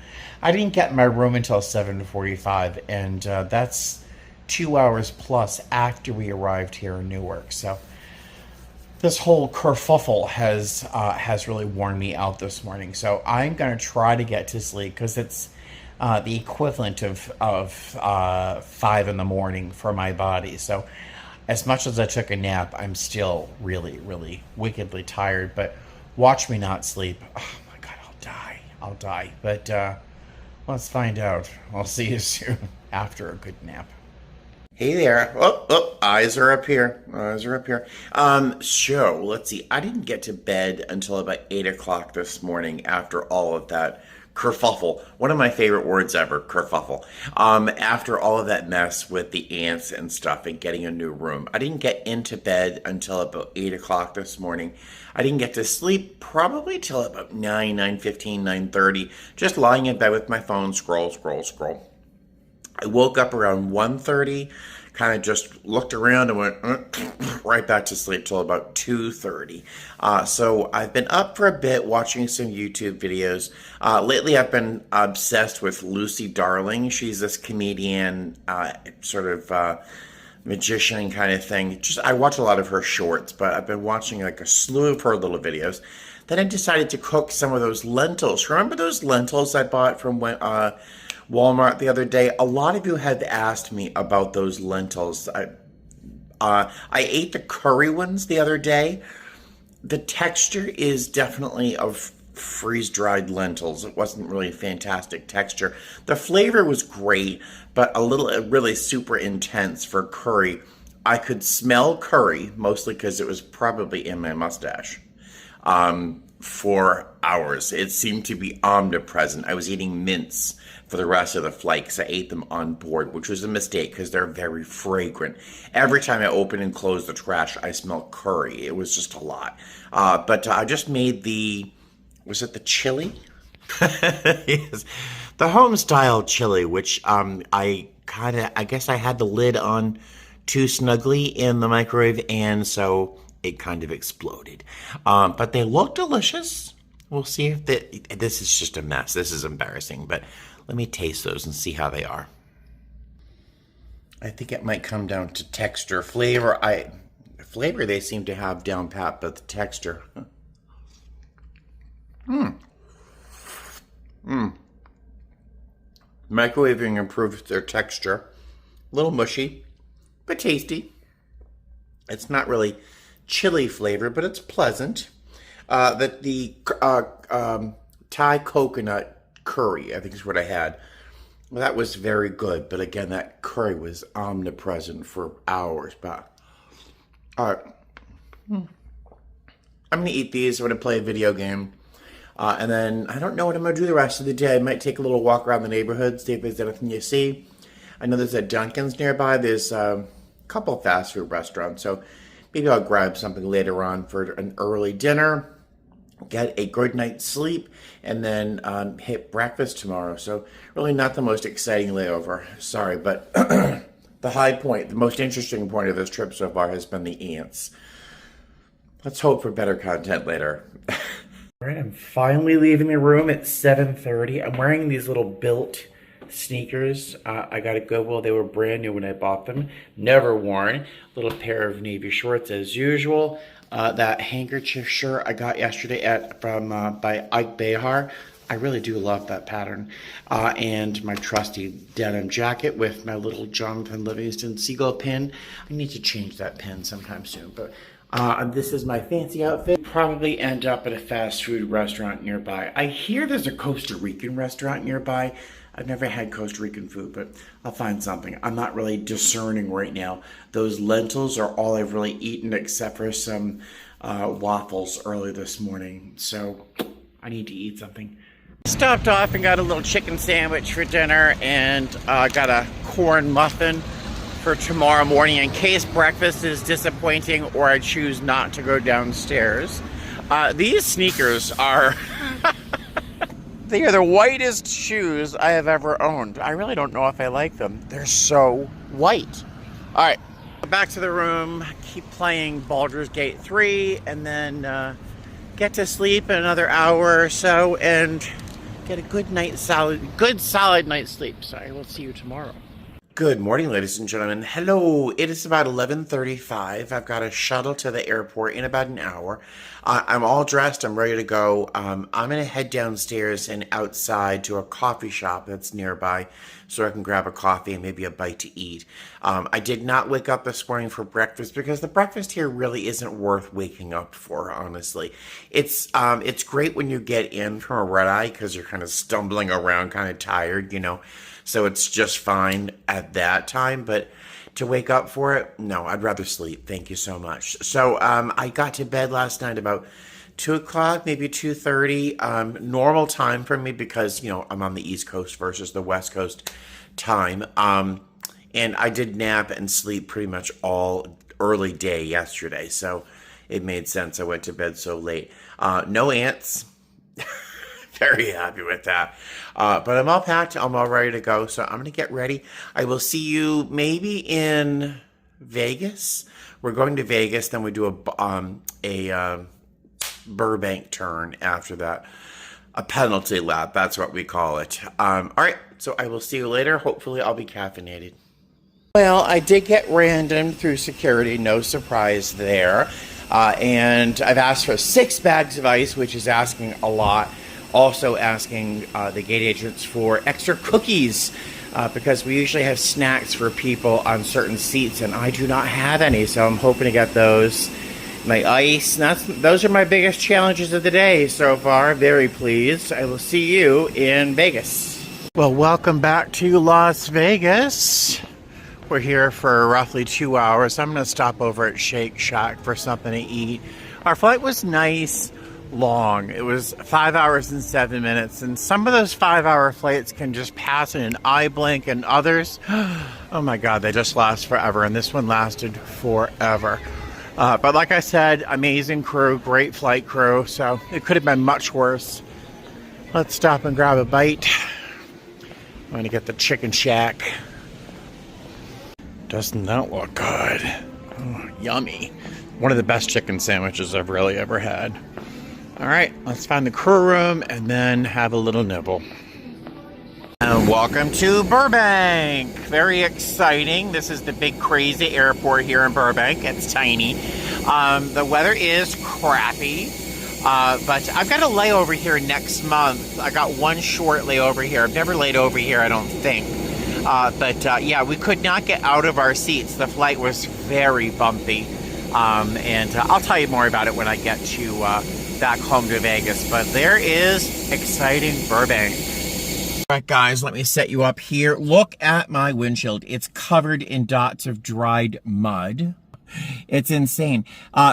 [SPEAKER 1] I didn't get in my room until 7:45, and that's 2 hours plus after we arrived here in Newark. So this whole kerfuffle has really worn me out this morning. So I'm going to try to get to sleep because it's the equivalent of 5 in the morning for my body. So as much as I took a nap, I'm still really, really wickedly tired. But watch me not sleep. Oh my God, I'll die. But let's find out. I'll see you soon after a good nap. Hey there. Oh, eyes are up here. So, let's see. I didn't get to bed until about 8 o'clock this morning after all of that kerfuffle. One of my favorite words ever, kerfuffle. After all of that mess with the ants and stuff and getting a new room. I didn't get into bed until about 8 o'clock this morning. I didn't get to sleep probably till about 9:15, 9:30. Just lying in bed with my phone, scroll. I woke up around 1:30, kind of just looked around and went right back to sleep till about 2:30. So I've been up for a bit watching some YouTube videos. Lately I've been obsessed with Lucy Darling. She's this comedian, sort of magician kind of thing. I watch a lot of her shorts, but I've been watching like a slew of her little videos. Then I decided to cook some of those lentils. Remember those lentils I bought from Walmart the other day? A lot of you have asked me about those lentils. I ate the curry ones the other day. The texture is definitely of freeze-dried lentils. It wasn't really a fantastic texture. The flavor was great, but really super intense for curry. I could smell curry, mostly because it was probably in my mustache, for hours. It seemed to be omnipresent. I was eating mince for the rest of the flight because I ate them on board, which was a mistake because they're very fragrant. Every time I open and close the trash, I smell curry. It was just a lot. But I just made was it the chili? Yes. The home style chili, which I guess I had the lid on too snugly in the microwave, and so it kind of exploded. But they look delicious. We'll see if this is just a mess. This is embarrassing, but let me taste those and see how they are. I think it might come down to texture. Flavor they seem to have down pat, but the texture. Microwaving improves their texture. A little mushy, but tasty. It's not really chili flavor, but it's pleasant. The Thai coconut curry, I think is what I had. Well, that was very good, but again, that curry was omnipresent for hours. But all right, I'm gonna eat these. I'm gonna play a video game, and then I don't know what I'm gonna do the rest of the day. I might take a little walk around the neighborhood, see if there's anything you see. I know there's a Dunkin's nearby. There's a couple fast food restaurants, so maybe I'll grab something later on for an early dinner, get a good night's sleep, and then hit breakfast tomorrow. So really not the most exciting layover. Sorry, but the high point, the most interesting point of this trip so far has been the ants. Let's hope for better content later. All right, I'm finally leaving the room at 7:30. I'm wearing these little built sneakers. I got at Goodwill. They were brand new when I bought them. Never worn. Little pair of navy shorts as usual. That handkerchief shirt I got yesterday by Ike Behar. I really do love that pattern. And my trusty denim jacket with my little Jonathan Livingston seagull pin. I need to change that pin sometime soon. But this is my fancy outfit. Probably end up at a fast food restaurant nearby. I hear there's a Costa Rican restaurant nearby. I've never had Costa Rican food, but I'll find something. I'm not really discerning right now. Those lentils are all I've really eaten except for some waffles early this morning. So I need to eat something. Stopped off and got a little chicken sandwich for dinner and got a corn muffin for tomorrow morning in case breakfast is disappointing or I choose not to go downstairs. These sneakers are... They are the whitest shoes I have ever owned. I really don't know if I like them. They're so white. All right, back to the room, keep playing Baldur's Gate 3, and then get to sleep in another hour or so and get a good solid night's sleep. Sorry, we'll see you tomorrow. Good morning, ladies and gentlemen. Hello. It is about 11:35. I've got a shuttle to the airport in about an hour. I'm all dressed. I'm ready to go. I'm going to head downstairs and outside to a coffee shop that's nearby so I can grab a coffee and maybe a bite to eat. I did not wake up this morning for breakfast because the breakfast here really isn't worth waking up for, honestly. It's great when you get in from a red eye because you're kind of stumbling around, kind of tired, you know. So it's just fine at that time, but to wake up for it, no, I'd rather sleep. Thank you so much. So I got to bed last night about 2 o'clock, maybe 2:30, normal time for me because, you know, I'm on the East Coast versus the West Coast time. And I did nap and sleep pretty much all early day yesterday, so it made sense I went to bed so late. No ants. Very happy with that. But I'm all packed. I'm all ready to go. So I'm going to get ready. I will see you maybe in Vegas. We're going to Vegas. Then we do a Burbank turn after that. A penalty lap. That's what we call it. All right. So I will see you later. Hopefully I'll be caffeinated. Well, I did get random through security. No surprise there. And I've asked for 6 bags of ice, which is asking a lot. Also asking the gate agents for extra cookies because we usually have snacks for people on certain seats and I do not have any, so I'm hoping to get those. My ice, those are my biggest challenges of the day so far. Very pleased. I will see you in Vegas. Well, welcome back to Las Vegas. We're here for roughly 2 hours. I'm going to stop over at Shake Shack for something to eat. Our flight was nice. Long. It was 5 hours and 7 minutes, and some of those 5-hour flights can just pass in an eye blink, and others, oh my god, they just last forever, and this one lasted forever. But like I said, amazing crew, great flight crew, so it could have been much worse. Let's stop and grab a bite. I'm going to get the Chicken Shack. Doesn't that look good? Oh, yummy. One of the best chicken sandwiches I've really ever had. All right, let's find the crew room and then have a little nibble. And welcome to Burbank. Very exciting. This is the big crazy airport here in Burbank. It's tiny. The weather is crappy. But I've got a layover here next month. I got one short layover here. I've never laid over here, I don't think. Yeah, we could not get out of our seats. The flight was very bumpy. And I'll tell you more about it when I get to back home to Vegas. But there is exciting Burbank. All right, guys, let me set you up here. Look at my windshield. It's covered in dots of dried mud. It's insane.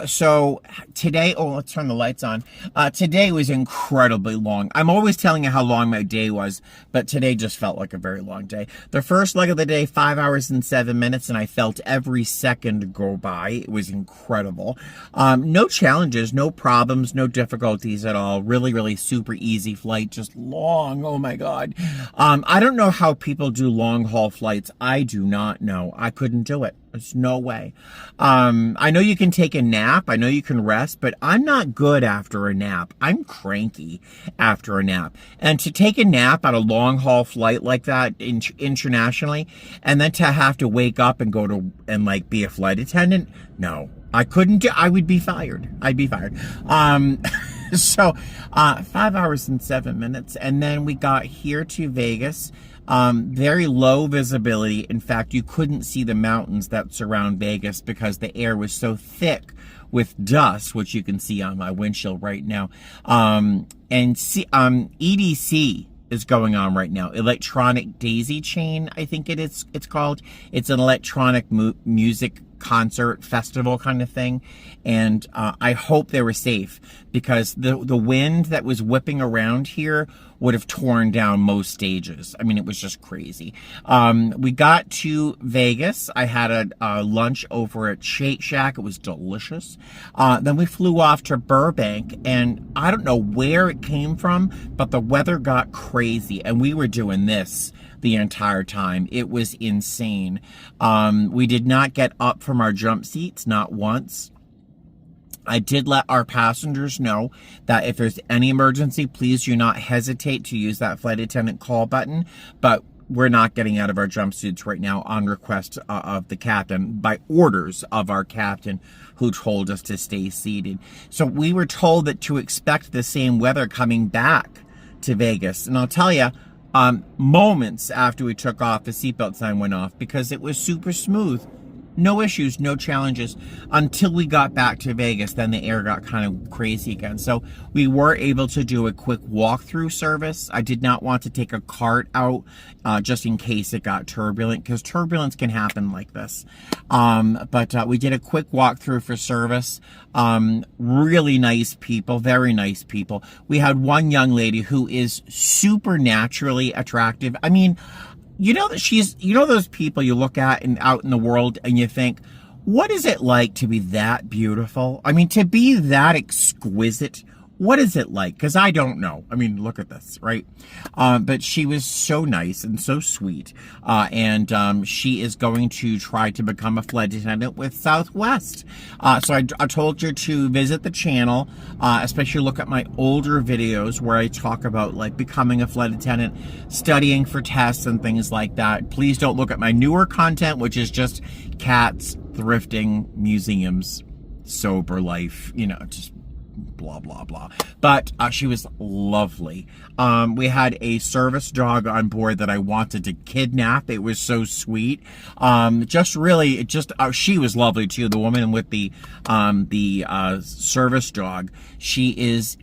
[SPEAKER 1] So today, let's turn the lights on. Today was incredibly long. I'm always telling you how long my day was, but today just felt like a very long day. The first leg of the day, 5 hours and 7 minutes, and I felt every second go by. It was incredible. No challenges, no problems, no difficulties at all. Really, really super easy flight, just long. Oh my God. I don't know how people do long haul flights. I do not know. I couldn't do it. There's no way. I know you can take a nap. I know you can rest, but I'm not good after a nap. I'm cranky after a nap. And to take a nap on a long haul flight like that internationally, and then to have to wake up and go to, and like be a flight attendant, no, I couldn't do, I would be fired. I'd be fired. So, 5 hours and 7 minutes. And then we got here to Vegas. Very low visibility. In fact, you couldn't see the mountains that surround Vegas because the air was so thick with dust, which you can see on my windshield right now. EDC is going on right now. Electronic Daisy Chain, I think it's called. It's an electronic music concert festival kind of thing. And I hope they were safe, because the wind that was whipping around here would have torn down most stages. I mean, it was just crazy. We got to Vegas. I had a lunch over at Shake Shack. It was delicious. Then we flew off to Burbank, and I don't know where it came from, but the weather got crazy, and we were doing this the entire time. It was insane. We did not get up from our jump seats, not once. I did let our passengers know that if there's any emergency, please do not hesitate to use that flight attendant call button. But we're not getting out of our jumpsuits right now on request of the captain, by orders of our captain, who told us to stay seated. So we were told that to expect the same weather coming back to Vegas. And I'll tell you, moments after we took off, the seatbelt sign went off because it was super smooth. No issues, no challenges until we got back to Vegas. Then the air got kind of crazy again. So we were able to do a quick walkthrough service. I did not want to take a cart out just in case it got turbulent, because turbulence can happen like this. But we did a quick walkthrough for service. Really nice people, very nice people. We had one young lady who is supernaturally attractive. I mean, you know that those people you look at out in the world and you think, what is it like to be that beautiful? I mean, to be that exquisite. What is it like? Because I don't know. I mean, look at this, right? But she was so nice and so sweet. And she is going to try to become a flight attendant with Southwest. So I told her to visit the channel, especially look at my older videos where I talk about like becoming a flight attendant, studying for tests and things like that. Please don't look at my newer content, which is just cats, thrifting, museums, sober life, you know, just blah blah blah. But she was lovely. We had a service dog on board that I wanted to kidnap. It was so sweet. She was lovely too. The woman with the service dog. She is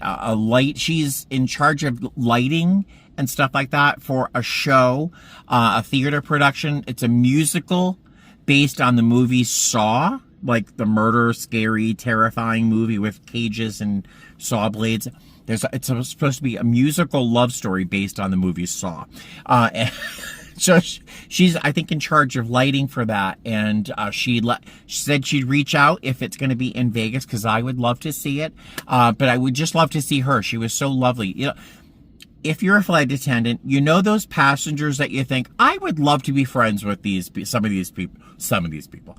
[SPEAKER 1] she's in charge of lighting and stuff like that for a show, a theater production. It's a musical based on the movie Saw, like the murder, scary, terrifying movie with cages and saw blades. It's supposed to be a musical love story based on the movie Saw. And so she's, I think, in charge of lighting for that. And she said she'd reach out if it's going to be in Vegas, because I would love to see it. But I would just love to see her. She was so lovely. You know, if you're a flight attendant, you know those passengers that you think, I would love to be friends with some of these people.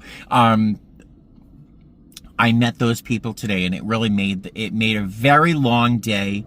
[SPEAKER 1] I met those people today, and it really made a very long day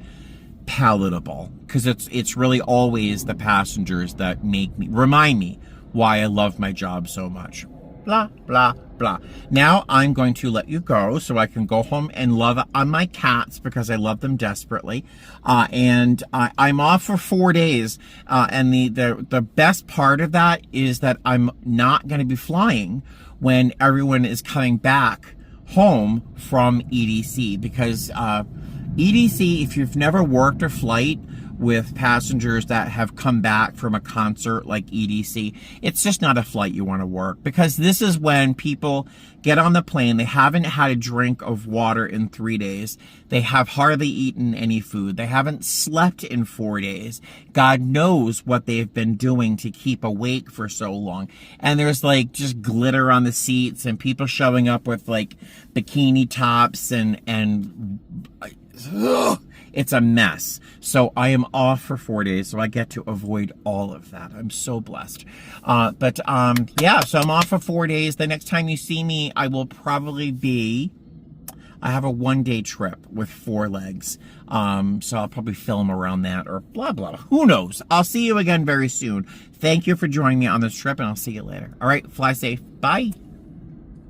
[SPEAKER 1] palatable, because it's really always the passengers that remind me why I love my job so much. blah, blah, blah. Now I'm going to let you go so I can go home and love on my cats because I love them desperately. And I'm off for 4 days. And the best part of that is that I'm not going to be flying when everyone is coming back home from EDC, because EDC, if you've never worked a flight with passengers that have come back from a concert like EDC, it's just not a flight you want to work, because this is when people get on the plane, they haven't had a drink of water in 3 days, they have hardly eaten any food, they haven't slept in 4 days, God knows what they've been doing to keep awake for so long, and there's like just glitter on the seats and people showing up with like bikini tops and it's a mess. So I am off for 4 days, so I get to avoid all of that. I'm so blessed. Yeah, so I'm off for 4 days. The next time you see me, I will probably be, I have a 1-day trip with 4 legs. So I'll probably film around that or blah, blah. Who knows? I'll see you again very soon. Thank you for joining me on this trip, and I'll see you later. All right, fly safe. Bye.